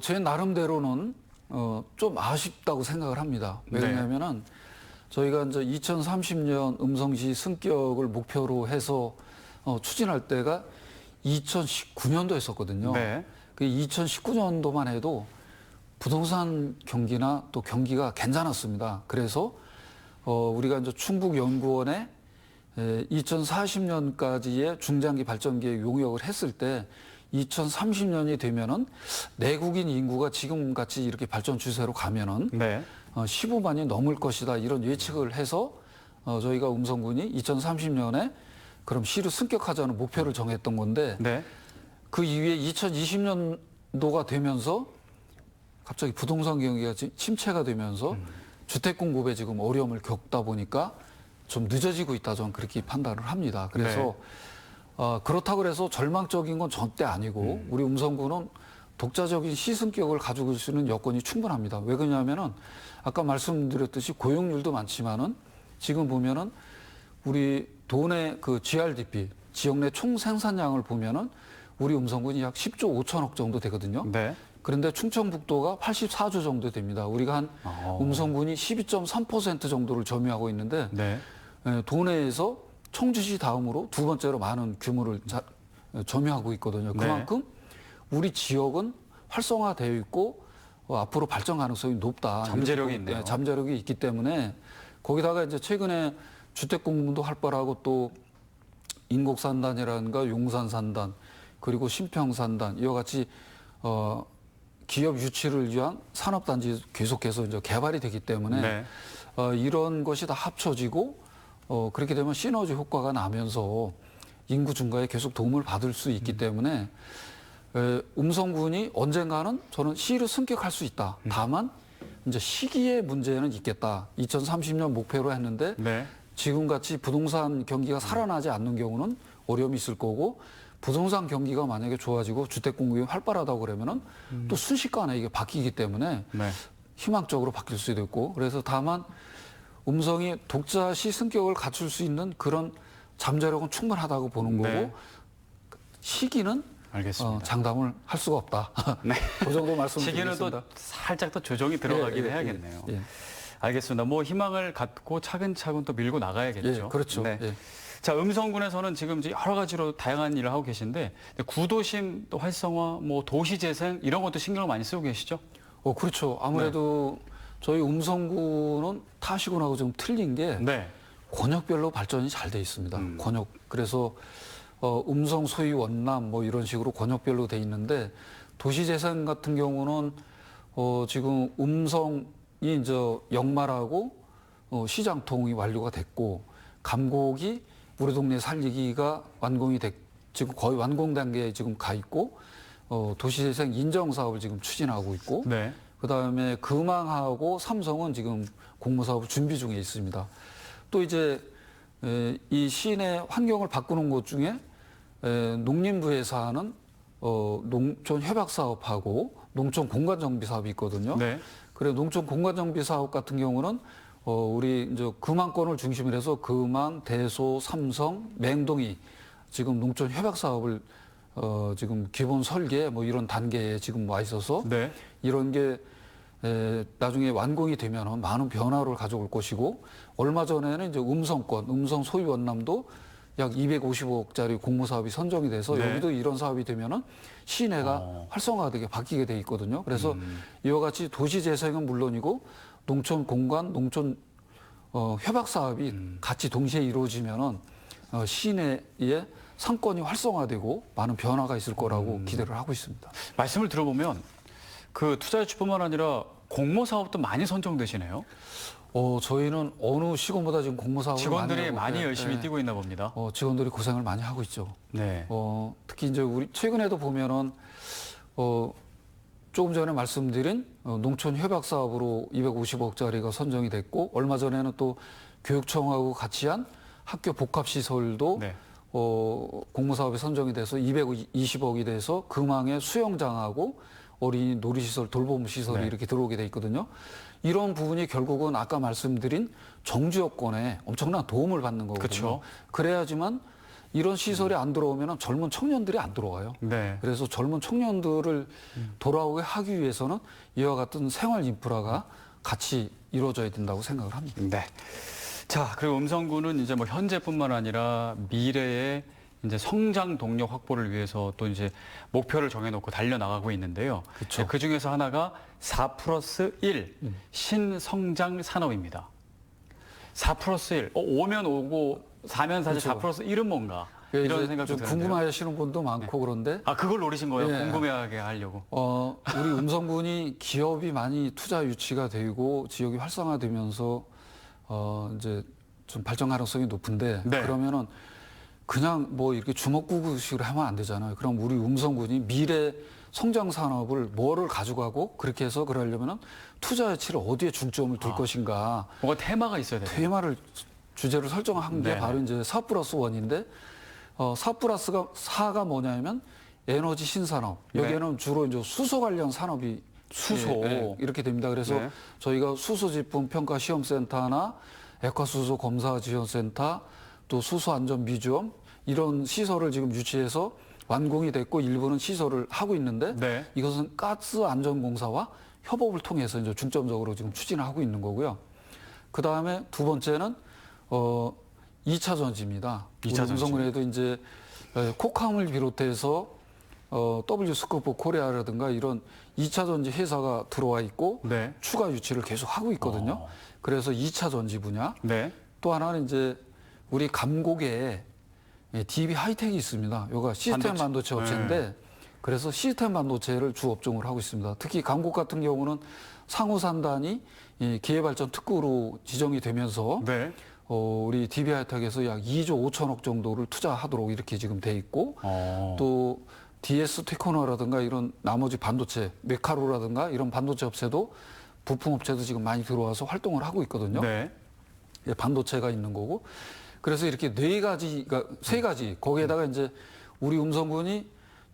제 나름대로는 좀 아쉽다고 생각을 합니다. 네. 왜냐하면은 저희가 이제 2030년 음성시 승격을 목표로 해서 추진할 때가 2019년도였었거든요. 네. 그 2019년도만 해도 부동산 경기나 또 경기가 괜찮았습니다. 그래서 우리가 이제 충북연구원에 2040년까지의 중장기 발전 계획 용역을 했을 때 2030년이 되면은 내국인 인구가 지금 같이 이렇게 발전 추세로 가면은 네. 15만이 넘을 것이다 이런 예측을 해서 저희가 음성군이 2030년에 그럼 시로 승격하자는 목표를 정했던 건데 네. 그 이후에 2020년도가 되면서 갑자기 부동산 경기가 침체가 되면서 주택 공급에 지금 어려움을 겪다 보니까 좀 늦어지고 있다 저는 그렇게 판단을 합니다. 그래서 그렇다고 해서 절망적인 건 절대 아니고 우리 음성군은 독자적인 시승격을 가지고 있는 여건이 충분합니다. 왜 그러냐면은 아까 말씀드렸듯이 고용률도 많지만은 지금 보면은 우리 도내 그 GRDP 지역 내 총 생산량을 보면은 우리 음성군이 약 10조 5천억 정도 되거든요. 네. 그런데 충청북도가 84조 정도 됩니다. 우리가 한 음성군이 12.3% 정도를 점유하고 있는데 네. 도내에서 청주시 다음으로 두 번째로 많은 규모를 점유하고 있거든요. 그만큼 우리 지역은 활성화되어 있고 앞으로 발전 가능성이 높다. 잠재력이 있네요. 잠재력이 있기 때문에 거기다가 이제 최근에 주택 공급도 활발하고 또 인곡산단이라든가 용산산단 그리고 신평산단 이와 같이 기업 유치를 위한 산업단지 계속해서 이제 개발이 되기 때문에 네. 이런 것이 다 합쳐지고 그렇게 되면 시너지 효과가 나면서 인구 증가에 계속 도움을 받을 수 있기 때문에 음성군이 언젠가는 저는 시로 승격할 수 있다. 다만 이제 시기의 문제는 있겠다. 2030년 목표로 했는데 네. 지금같이 부동산 경기가 살아나지 않는 경우는 어려움이 있을 거고 부동산 경기가 만약에 좋아지고 주택 공급이 활발하다고 그러면은 또 순식간에 이게 바뀌기 때문에 네. 희망적으로 바뀔 수도 있고 그래서 다만 음성이 독자 시 승격을 갖출 수 있는 그런 잠재력은 충분하다고 보는 거고 네. 시기는 알겠습니다. 장담을 할 수가 없다. 네. 그 정도 시기는 말씀드리겠습니다. 또 살짝 또 조정이 들어가긴 해야겠네요. 예. 알겠습니다. 뭐 희망을 갖고 차근차근 또 밀고 나가야겠죠. 예, 그렇죠. 네. 예. 자, 음성군에서는 지금 이제 여러 가지로 다양한 일을 하고 계신데 구도심 또 활성화, 뭐 도시재생 이런 것도 신경을 많이 쓰고 계시죠? 그렇죠. 아무래도 저희 음성군은 타시군하고 좀 틀린 게 네. 권역별로 발전이 잘 돼 있습니다. 권역. 그래서 음성 소위 원남 뭐 이런 식으로 권역별로 돼 있는데 도시재생 같은 경우는 지금 음성이 이제 역마라고 시장통이 완료가 됐고 감곡이 우리 동네 살리기가 완공이 지금 거의 완공 단계에 지금 가 있고 도시재생 인정 사업을 지금 추진하고 있고 네. 그다음에 금왕하고 삼성은 지금 공모사업 준비 중에 있습니다. 또 이제 이 시내 환경을 바꾸는 것 중에 농림부에서 하는 농촌 협약 사업하고 농촌 공간 정비 사업이 있거든요. 네. 그래 농촌 공간 정비 사업 같은 경우는 우리 이제 금왕권을 중심으로 해서 금왕, 대소, 삼성, 맹동이 지금 농촌 협약 사업을 지금 기본 설계 뭐 이런 단계에 지금 와 있어서 네. 이런 게 나중에 완공이 되면 많은 변화를 가져올 것이고 얼마 전에는 이제 음성 소유 원남도 약 250억짜리 공모 사업이 선정이 돼서 네. 여기도 이런 사업이 되면은 시내가 활성화되게 바뀌게 돼 있거든요. 그래서 이와 같이 도시 재생은 물론이고 농촌 공간, 농촌 협약 사업이 같이 동시에 이루어지면은 시내의 상권이 활성화되고 많은 변화가 있을 거라고 기대를 하고 있습니다. 말씀을 들어보면 그 투자유치뿐만 아니라 공모 사업도 많이 선정되시네요. 저희는 어느 시군보다 지금 공모 사업을 직원들이 많이 하고, 열심히 뛰고 있나 봅니다. 직원들이 고생을 많이 하고 있죠. 네. 특히 이제 우리 최근에도 보면은 조금 전에 말씀드린 농촌 협약 사업으로 250억짜리가 선정이 됐고 얼마 전에는 또 교육청하고 같이 한 학교 복합 시설도 네. 공모 사업에 선정이 돼서 220억이 돼서 금왕의 수영장하고 어린이 놀이시설, 돌봄 시설이 네. 이렇게 들어오게 돼 있거든요. 이런 부분이 결국은 아까 말씀드린 정주 여건에 엄청난 도움을 받는 거거든요. 그쵸. 그래야지만 이런 시설이 안 들어오면 젊은 청년들이 안 들어와요. 네. 그래서 젊은 청년들을 돌아오게 하기 위해서는 이와 같은 생활 인프라가 같이 이루어져야 된다고 생각을 합니다. 네. 자, 그리고 음성군은 이제 뭐 현재뿐만 아니라 미래의 이제 성장 동력 확보를 위해서 또 이제 목표를 정해놓고 달려나가고 있는데요. 그쵸. 그 중에서 하나가 4+1 신성장 산업입니다. 4+1. 오면 오고 4면 사실 그렇죠. 4+1은 뭔가 이런 생각도 좀 드는데요. 궁금해하시는 분도 많고 그런데 아, 그걸 노리신 거예요? 예. 궁금해하게 하려고. 우리 음성군이 기업이 많이 투자 유치가 되고 지역이 활성화되면서 이제 좀 발전 가능성이 높은데 네. 그러면은 그냥 뭐 이렇게 주먹구구식으로 하면 안 되잖아요. 그럼 우리 음성군이 미래 성장 산업을 뭐를 가져가고 그렇게 해서 그러려면은 투자 가치를 어디에 중점을 둘 것인가 뭔가 테마가 있어야 돼요. 테마를 주제를 설정한 게 네. 바로 이제 4+1인데 4+4가 뭐냐면 에너지 신산업 여기에는 주로 이제 수소 관련 산업이 수소. 이렇게 됩니다. 그래서 네. 저희가 수소 제품 평가 시험센터나 액화수소 검사 지원센터 또 수소 안전 미주엄 이런 시설을 지금 유치해서 완공이 됐고 일부는 시설을 하고 있는데 네. 이것은 가스 안전공사와 협업을 통해서 이제 중점적으로 지금 추진하고 있는 거고요. 그 다음에 두 번째는 2차 전지입니다. 2차 전지. 음성군에도 이제 코캄을 비롯해서 W스코프 코리아라든가 이런 2차 전지 회사가 들어와 있고 네. 추가 유치를 계속 하고 있거든요. 그래서 2차 전지 분야. 네. 또 하나는 이제 우리 감곡에 DB 하이텍이 있습니다. 여기가 시스템 반도체 업체인데 그래서 시스템 반도체를 주 업종으로 하고 있습니다. 특히 감곡 같은 경우는 상호산단이 기회발전 특구로 지정이 되면서 네. 우리 DB 하이텍에서 약 2조 5천억 정도를 투자하도록 이렇게 지금 돼 있고 또 DS 테크노라든가 이런 나머지 반도체 메카로라든가 이런 반도체 업체도 부품 업체도 지금 많이 들어와서 활동을 하고 있거든요. 네. 반도체가 있는 거고 그래서 이렇게 세 가지 거기에다가 이제 우리 음성군이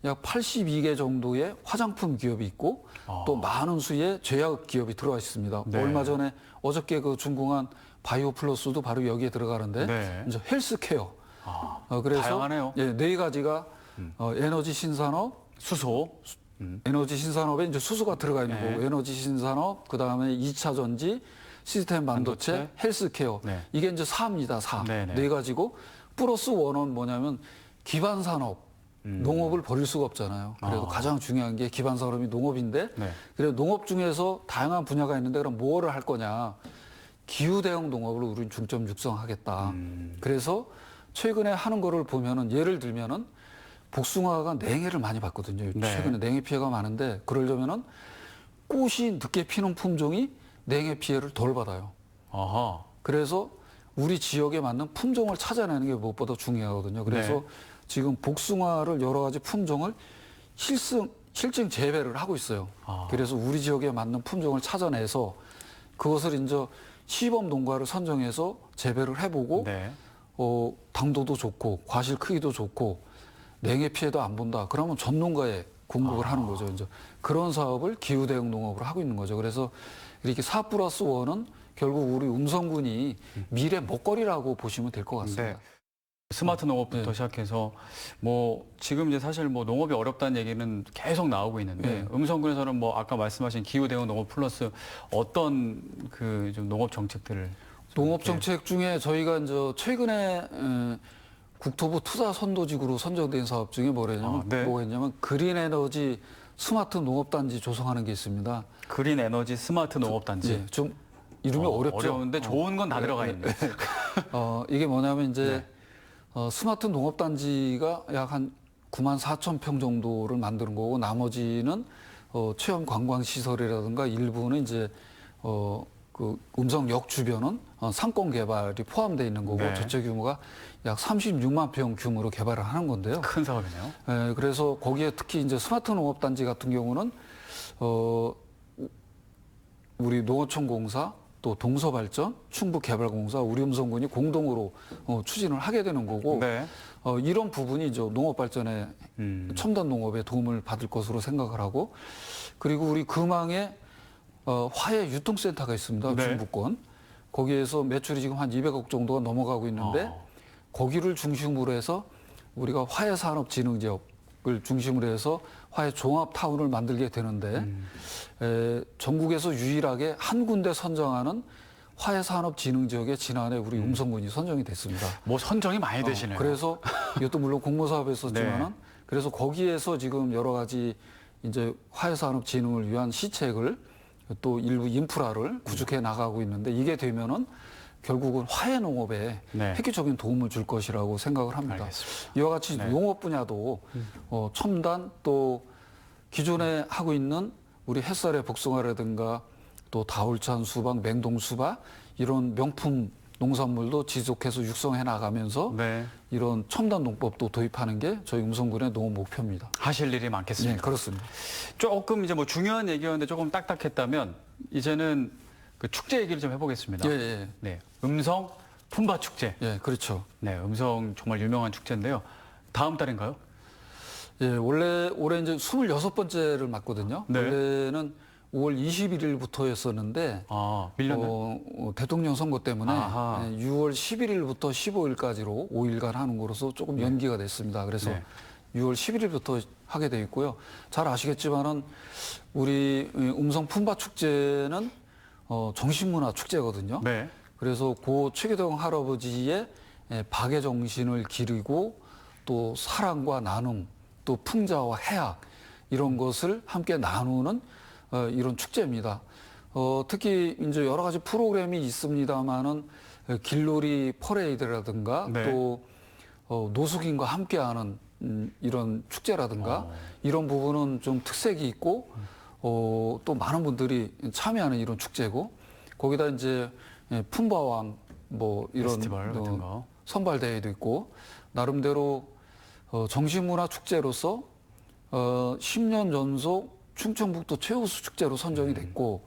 약 82개 정도의 화장품 기업이 있고 또 많은 수의 제약 기업이 들어와 있습니다. 네. 얼마 전에 어저께 그 준공한 바이오 플러스도 바로 여기에 들어가는데 네. 이제 헬스케어. 아, 그래서 다양하네요. 예, 네 가지가 에너지 신산업, 수소. 에너지 신산업에 이제 수소가 들어가 있는 네. 거고 에너지 신산업, 그다음에 2차 전지, 시스템 반도체, 반도체. 헬스케어. 네. 이게 이제 4입니다. 4. 네, 네. 네 가지고 플러스 원은 뭐냐면 기반 산업. 농업을 버릴 수가 없잖아요. 그래도 가장 중요한 게 기반 산업이 농업인데 네. 그래서 농업 중에서 다양한 분야가 있는데 그럼 뭐를 할 거냐? 기후 대응 농업을 우리는 중점 육성하겠다. 그래서 최근에 하는 거를 보면은 예를 들면은 복숭아가 냉해를 많이 받거든요. 네. 최근에 냉해 피해가 많은데 그러려면은 꽃이 늦게 피는 품종이 냉해 피해를 덜 받아요. 아하. 그래서 우리 지역에 맞는 품종을 찾아내는 게 무엇보다 중요하거든요. 그래서 네. 지금 복숭아를 여러 가지 품종을 실증 재배를 하고 있어요. 아. 그래서 우리 지역에 맞는 품종을 찾아내서 그것을 이제 시범 농가를 선정해서 재배를 해보고 네. 당도도 좋고 과실 크기도 좋고 냉해 피해도 안 본다. 그러면 전농가에 공급을 하는 거죠. 이제 그런 사업을 기후 대응 농업으로 하고 있는 거죠. 그래서 이렇게 4+1은 결국 우리 음성군이 미래 먹거리라고 보시면 될 것 같습니다. 네. 스마트 농업부터 네. 시작해서 뭐 지금 이제 사실 뭐 농업이 어렵다는 얘기는 계속 나오고 있는데 네. 음성군에서는 뭐 아까 말씀하신 기후 대응 농업 플러스 어떤 그 좀 농업 정책들을 농업 정책 중에 저희가 이제 최근에 국토부 투자 선도지구로 선정된 사업 중에 뭐냐면 네. 뭐가 있냐면 그린 에너지 스마트 농업 단지 조성하는 게 있습니다. 그린 에너지 스마트 농업 단지. 예, 좀 이름이 어렵죠. 어려운데 좋은 건 다 들어가 네, 있네. 이게 뭐냐면 이제 네. 스마트 농업 단지가 약 한 9만 4천 평 정도를 만드는 거고 나머지는 체험 관광 시설이라든가 일부는 이제 그 음성역 주변은 상권 개발이 포함되어 있는 거고 네. 전체 규모가 약 36만 평 규모로 개발을 하는 건데요. 큰 사업이네요. 그래서 거기에 특히 이제 스마트 농업 단지 같은 경우는 우리 농어촌공사 또 동서발전, 충북개발공사, 우리 음성군이 공동으로 추진을 하게 되는 거고 네. 이런 부분이 이제 농업 발전에 첨단 농업에 도움을 받을 것으로 생각을 하고 그리고 우리 금왕에 화해 유통센터가 있습니다. 네. 중부권. 거기에서 매출이 지금 한 200억 정도가 넘어가고 있는데 거기를 중심으로 해서 우리가 화해산업진흥지역을 중심으로 해서 화해종합타운을 만들게 되는데 전국에서 유일하게 한 군데 선정하는 화해산업진흥지역에 지난해 우리 음성군이 선정이 됐습니다. 뭐 선정이 많이 되시네요. 그래서 이것도 물론 공모사업이었지만은 네. 그래서 거기에서 지금 여러 가지 이제 화해산업진흥을 위한 시책을 또 일부 인프라를 구축해 나가고 있는데 이게 되면은 결국은 화해 농업에 네. 획기적인 도움을 줄 것이라고 생각을 합니다. 알겠습니다. 이와 같이 네. 농업 분야도 첨단 또 기존에 하고 있는 우리 햇살의 복숭아라든가 또 다울찬 수박, 맹동 수박 이런 명품 농산물도 지속해서 육성해 나가면서 네. 이런 첨단 농법도 도입하는 게 저희 음성군의 농업 목표입니다. 하실 일이 네, 많겠습니다. 그렇습니다. 조금 이제 뭐 중요한 얘기였는데 조금 딱딱했다면 이제는 그 축제 얘기를 좀 해보겠습니다. 예, 예, 네. 음성 품바 축제. 예, 그렇죠. 네. 음성 정말 유명한 축제인데요. 다음 달인가요? 예, 원래 올해 이제 26번째를 맞거든요. 네. 원래는 5월 21일부터였었는데 아, 밀렸네. 대통령 선거 때문에 아하. 6월 11일부터 15일까지로 5일간 하는 거로서 조금 연기가 됐습니다. 그래서 네. 6월 11일부터 하게 돼 있고요. 잘 아시겠지만은 우리 음성 품바 축제는 정신문화 축제거든요. 네. 그래서 고 최계동 할아버지의 박의 정신을 기리고 또 사랑과 나눔 또 풍자와 해악 이런 것을 함께 나누는 이런 축제입니다. 특히 이제 여러 가지 프로그램이 있습니다만은 길놀이 퍼레이드라든가 네. 또 노숙인과 함께하는 이런 축제라든가 이런 부분은 좀 특색이 있고 또 많은 분들이 참여하는 이런 축제고 거기다 이제 품바왕 뭐 이런 페스티벌 같은 거. 선발 대회도 있고 나름대로 정신문화 축제로서 10년 연속 충청북도 최우수 축제로 선정이 됐고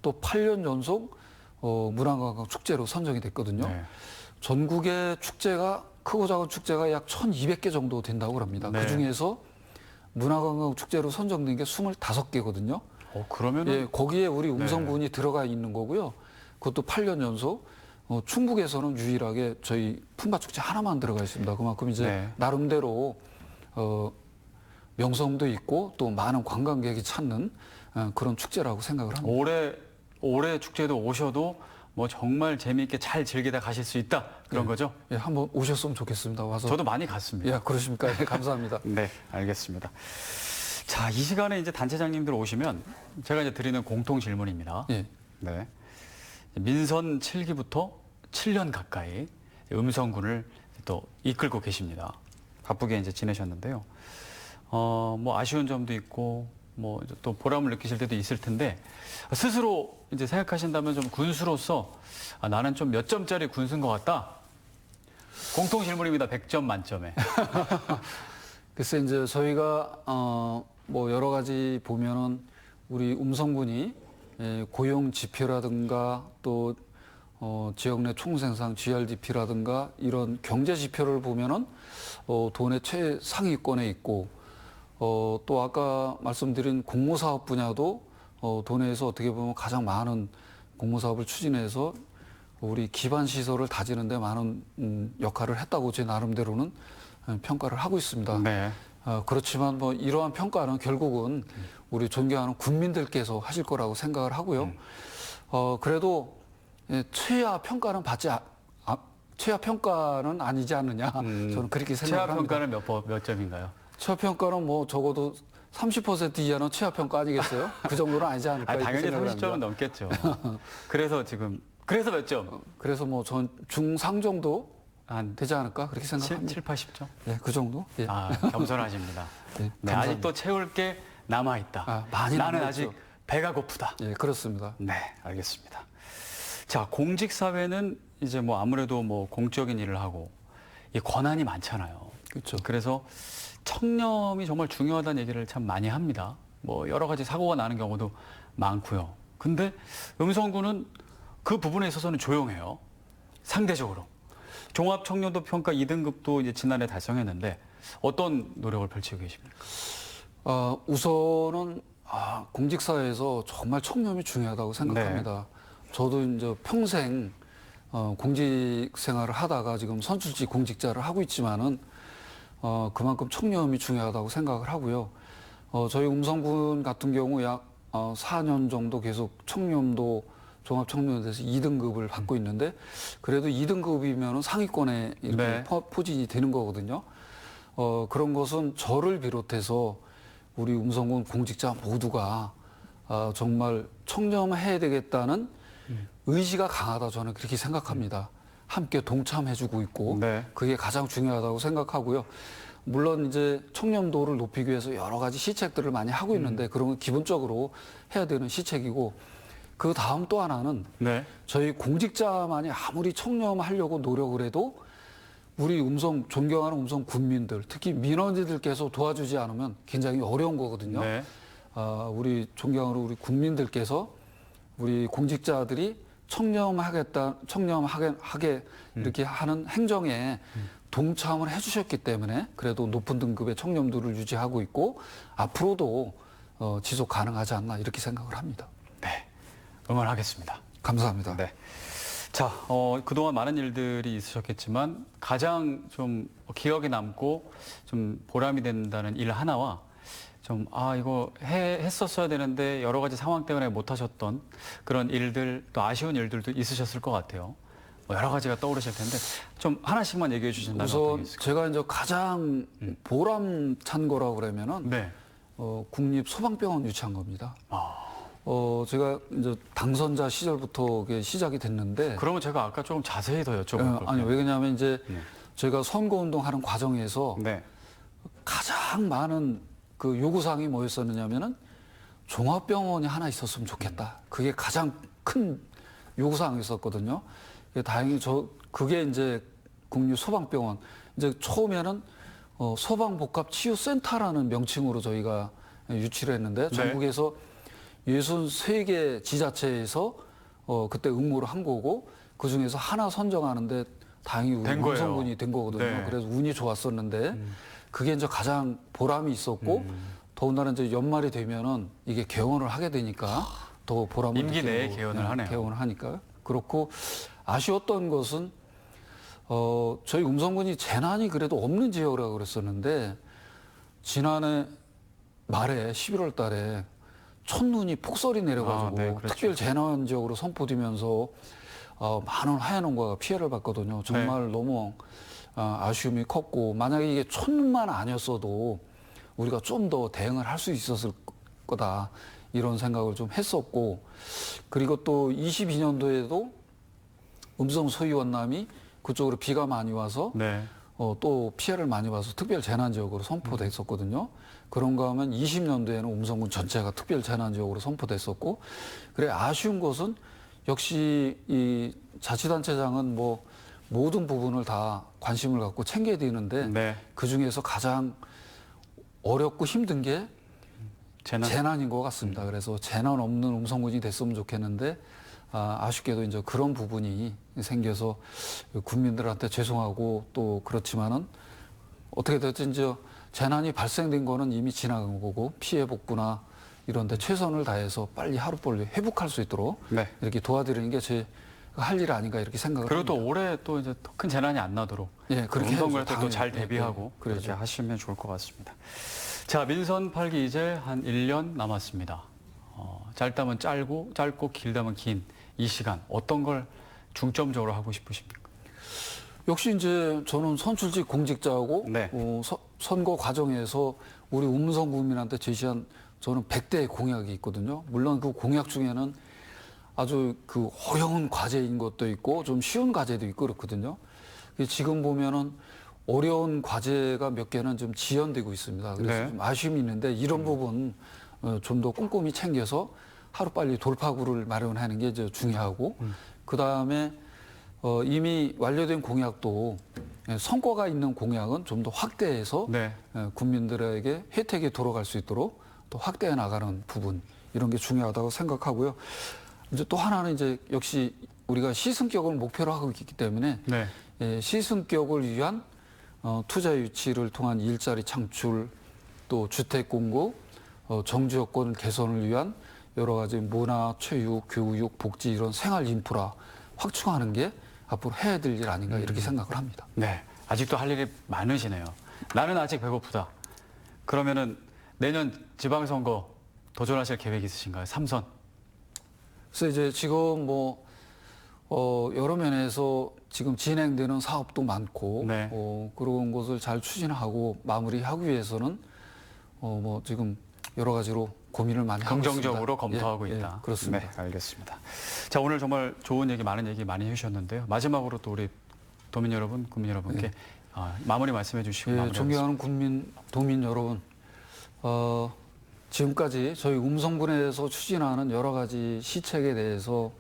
또 8년 연속 문화관광 축제로 선정이 됐거든요. 네. 전국의 축제가 크고 작은 축제가 약 1,200개 정도 된다고 합니다. 네. 그 중에서 문화관광 축제로 선정된 게 25개거든요. 그러면은 예, 거기에 우리 음성군이 들어가 있는 거고요. 그것도 8년 연속 충북에서는 유일하게 저희 품바축제 하나만 들어가 있습니다. 그만큼 이제 네. 나름대로 명성도 있고 또 많은 관광객이 찾는 그런 축제라고 생각을 합니다. 올해 축제도 오셔도 뭐 정말 재미있게 잘 즐기다 가실 수 있다 그런 네. 거죠? 예, 한번 오셨으면 좋겠습니다. 와서. 저도 많이 갔습니다. 예, 그러십니까? 예, 감사합니다. 네, 알겠습니다. 자, 이 시간에 이제 단체장님들 오시면 제가 이제 드리는 공통 질문입니다. 예. 네. 민선 7기부터 7년 가까이 음성군을 또 이끌고 계십니다. 바쁘게 이제 지내셨는데요. 뭐 아쉬운 점도 있고 뭐 또 보람을 느끼실 때도 있을 텐데 스스로 이제 생각하신다면 좀 군수로서 나는 좀 몇 점짜리 군수인 것 같다. 공통 질문입니다. 100점 만점에. 글쎄 이제 저희가 뭐 여러 가지 보면은 우리 음성군이 고용 지표라든가 또 지역 내 총생산 GRDP라든가 이런 경제 지표를 보면은 돈의 최상위권에 있고 또 아까 말씀드린 공모사업 분야도 도내에서 어떻게 보면 가장 많은 공모사업을 추진해서 우리 기반 시설을 다지는데 많은 역할을 했다고 제 나름대로는 평가를 하고 있습니다. 네. 그렇지만 뭐 이러한 평가는 결국은 우리 존경하는 국민들께서 하실 거라고 생각을 하고요. 그래도 최하 평가는 최하 평가는 아니지 않느냐 저는 그렇게 생각을 최하 합니다. 평가는 몇 점인가요? 최하 평가는 뭐 적어도 30% 이하는 최하 평가 아니겠어요? 그 정도는 아니지 않을까 이렇게 당연히 생각을 30점은 합니다. 넘겠죠. 그래서 몇 점? 그래서 뭐 전 중상 정도 한 되지 않을까 그렇게 7, 생각합니다. 7, 80점? 네, 그 정도. 예. 겸손하십니다. 네, 네, 감사합니다. 아직도 채울 게 남아있다. 많이 나는 남아있죠. 아직 배가 고프다. 예, 그렇습니다. 네, 알겠습니다. 자, 공직사회는 이제 뭐 아무래도 뭐 공적인 일을 하고 이 권한이 많잖아요. 그렇죠. 그래서 청렴이 정말 중요하다는 얘기를 참 많이 합니다. 뭐 여러 가지 사고가 나는 경우도 많고요. 근데 음성군은 그 부분에 있어서는 조용해요. 상대적으로. 종합청년도 평가 2등급도 이제 지난해 달성했는데 어떤 노력을 펼치고 계십니까? 우선은 공직사회에서 정말 청렴이 중요하다고 생각합니다. 저도 이제 평생 공직 생활을 하다가 지금 선출직 공직자를 하고 있지만은 그만큼 청렴이 중요하다고 생각을 하고요. 저희 음성군 같은 경우 약 4년 정도 계속 청렴도 종합청렴도에서 2등급을 받고 있는데 그래도 2등급이면 상위권에 이렇게 네. 포진이 되는 거거든요. 그런 것은 저를 비롯해서 우리 음성군 공직자 모두가 정말 청렴해야 되겠다는 의지가 강하다 저는 그렇게 생각합니다. 함께 동참해주고 있고 네. 그게 가장 중요하다고 생각하고요. 물론 이제 청렴도를 높이기 위해서 여러 가지 시책들을 많이 하고 있는데 그런 건 기본적으로 해야 되는 시책이고 그 다음 또 하나는 네. 저희 공직자만이 아무리 청렴하려고 노력을 해도 우리 존경하는 음성 군민들, 특히 민원인들께서 도와주지 않으면 굉장히 어려운 거거든요. 네. 우리 존경하는 우리 국민들께서 우리 공직자들이 청렴하게 이렇게 하는 행정에 동참을 해주셨기 때문에 그래도 높은 등급의 청렴도를 유지하고 있고 앞으로도 지속 가능하지 않나 이렇게 생각을 합니다. 네. 응원하겠습니다. 감사합니다. 네. 자, 그동안 많은 일들이 있으셨겠지만 가장 좀 기억에 남고 좀 보람이 된다는 일 하나와 좀, 이거 했었어야 되는데 여러 가지 상황 때문에 못 하셨던 그런 일들 또 아쉬운 일들도 있으셨을 것 같아요. 뭐 여러 가지가 떠오르실 텐데 좀 하나씩만 얘기해 주신다면 어떤 게 우선 있을까요? 제가 이제 가장 보람찬 거라고 그러면은 네. 국립 소방병원 유치한 겁니다. 아, 제가 이제 당선자 시절부터 그게 시작이 됐는데 그러면 제가 아까 조금 자세히 더 여쭤볼 거예요. 아니 왜냐하면 이제 네. 저희가 선거운동하는 과정에서 네. 가장 많은 그 요구사항이 뭐였었느냐면은 종합병원이 하나 있었으면 좋겠다. 그게 가장 큰 요구사항이었거든요. 다행히 그게 이제 국립소방병원 이제 처음에는 소방복합치유센터라는 명칭으로 저희가 유치를 했는데 네. 전국에서 63개 지자체에서 그때 응모를 한 거고 그 중에서 하나 선정하는데 다행히 우리 된 거예요. 음성군이 된 거거든요. 네. 그래서 운이 좋았었는데 그게 이제 가장 보람이 있었고 더군다나 이제 연말이 되면은 이게 개원을 하게 되니까 더 보람을 임기 느끼는 내에 거고. 개원을 하네요. 개원을 하니까 그렇고 아쉬웠던 것은 저희 음성군이 재난이 그래도 없는 지역이라고 그랬었는데 지난해 말에 11월 달에 첫눈이 폭설이 내려가지고 네, 그렇죠. 특별 재난 지역으로 선포되면서 많은 하얀농가가 피해를 봤거든요. 정말 너무 아쉬움이 컸고 만약에 이게 첫눈만 아니었어도 우리가 좀 더 대응을 할 수 있었을 거다 이런 생각을 좀 했었고 그리고 또 22년도에도 음성 소위 원남이 그쪽으로 비가 많이 와서 네. 또 피해를 많이 봐서 특별 재난 지역으로 선포됐었거든요. 그런가 하면 20년도에는 음성군 전체가 특별 재난 지역으로 선포됐었고 그래 아쉬운 것은 역시 이 자치단체장은 뭐 모든 부분을 다 관심을 갖고 챙겨야 되는데 네. 그 중에서 가장 어렵고 힘든 게 재난인 것 같습니다. 그래서 재난 없는 음성군이 됐으면 좋겠는데 아쉽게도 이제 그런 부분이 생겨서 국민들한테 죄송하고 또 그렇지만은 어떻게 됐든 이제 재난이 발생된 거는 이미 지나간 거고 피해 복구나 이런 데 최선을 다해서 빨리 하루빨리 회복할 수 있도록 네. 이렇게 도와드리는 게 제 할 일 아닌가 이렇게 생각을 그리고 또 합니다. 올해 또 이제 더 큰 재난이 안 나도록 예, 그렇게 운동을 해야죠. 또 잘 당연히. 대비하고 예, 그렇게 그러죠. 하시면 좋을 것 같습니다. 자, 민선 8기 이제 한 1년 남았습니다. 짧다면 짧고 길다면 긴 이 시간 어떤 걸 중점적으로 하고 싶으십니까? 역시 이제 저는 선출직 공직자고 네. 선거 과정에서 우리 음성 국민한테 제시한 저는 100대의 공약이 있거든요. 물론 그 공약 중에는 아주 그 어려운 과제인 것도 있고 좀 쉬운 과제도 있고 그렇거든요. 지금 보면은 어려운 과제가 몇 개는 좀 지연되고 있습니다. 그래서 네. 좀 아쉬움이 있는데 이런 부분 좀 더 꼼꼼히 챙겨서 하루빨리 돌파구를 마련하는 게 이제 중요하고 그 다음에 이미 완료된 공약도 성과가 있는 공약은 좀 더 확대해서 네. 국민들에게 혜택이 돌아갈 수 있도록 또 확대해 나가는 부분 이런 게 중요하다고 생각하고요. 이제 또 하나는 이제 역시 우리가 시승격을 목표로 하고 있기 때문에 네. 시승격을 위한 투자 유치를 통한 일자리 창출 또 주택 공급 정주 여건 개선을 위한 여러 가지 문화, 체육, 교육, 복지 이런 생활 인프라 확충하는 게 앞으로 해야 될 일 아닌가 이렇게 생각을 합니다. 네. 아직도 할 일이 많으시네요. 나는 아직 배고프다. 그러면은 내년 지방선거 도전하실 계획 있으신가요? 3선. 그래서 이제 지금 뭐 여러 면에서 지금 진행되는 사업도 많고 네. 그런 것을 잘 추진하고 마무리하기 위해서는 뭐 지금 여러 가지로 고민을 많이 하고 있습니다. 긍정적으로 검토하고 예, 있다. 그렇습니다. 네, 알겠습니다. 자, 오늘 정말 좋은 얘기, 많은 얘기 많이 해주셨는데요. 마지막으로 또 우리 도민 여러분, 국민 여러분께 마무리 말씀해 주시고 마무리하겠습니다. 존경하는 도민 여러분, 지금까지 저희 음성군에서 추진하는 여러 가지 시책에 대해서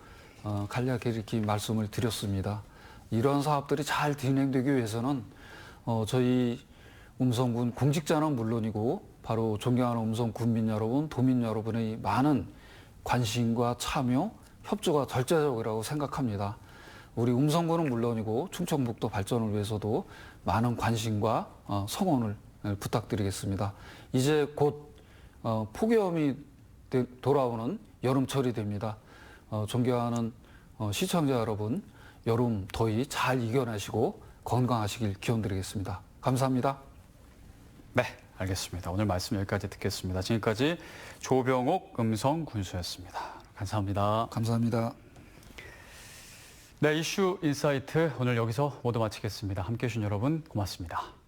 간략히 이렇게 말씀을 드렸습니다. 이런 사업들이 잘 진행되기 위해서는 저희 음성군 공직자는 물론이고 바로 존경하는 음성 군민 여러분, 도민 여러분의 많은 관심과 참여, 협조가 절대적이라고 생각합니다. 우리 음성군은 물론이고 충청북도 발전을 위해서도 많은 관심과 성원을 부탁드리겠습니다. 이제 곧 폭염이 돌아오는 여름철이 됩니다. 존경하는 시청자 여러분, 여름 더위 잘 이겨내시고 건강하시길 기원드리겠습니다. 감사합니다. 네, 알겠습니다. 오늘 말씀 여기까지 듣겠습니다. 지금까지 조병옥 음성군수였습니다. 감사합니다. 감사합니다. 네, 이슈 인사이트 오늘 여기서 모두 마치겠습니다. 함께해 주신 여러분 고맙습니다.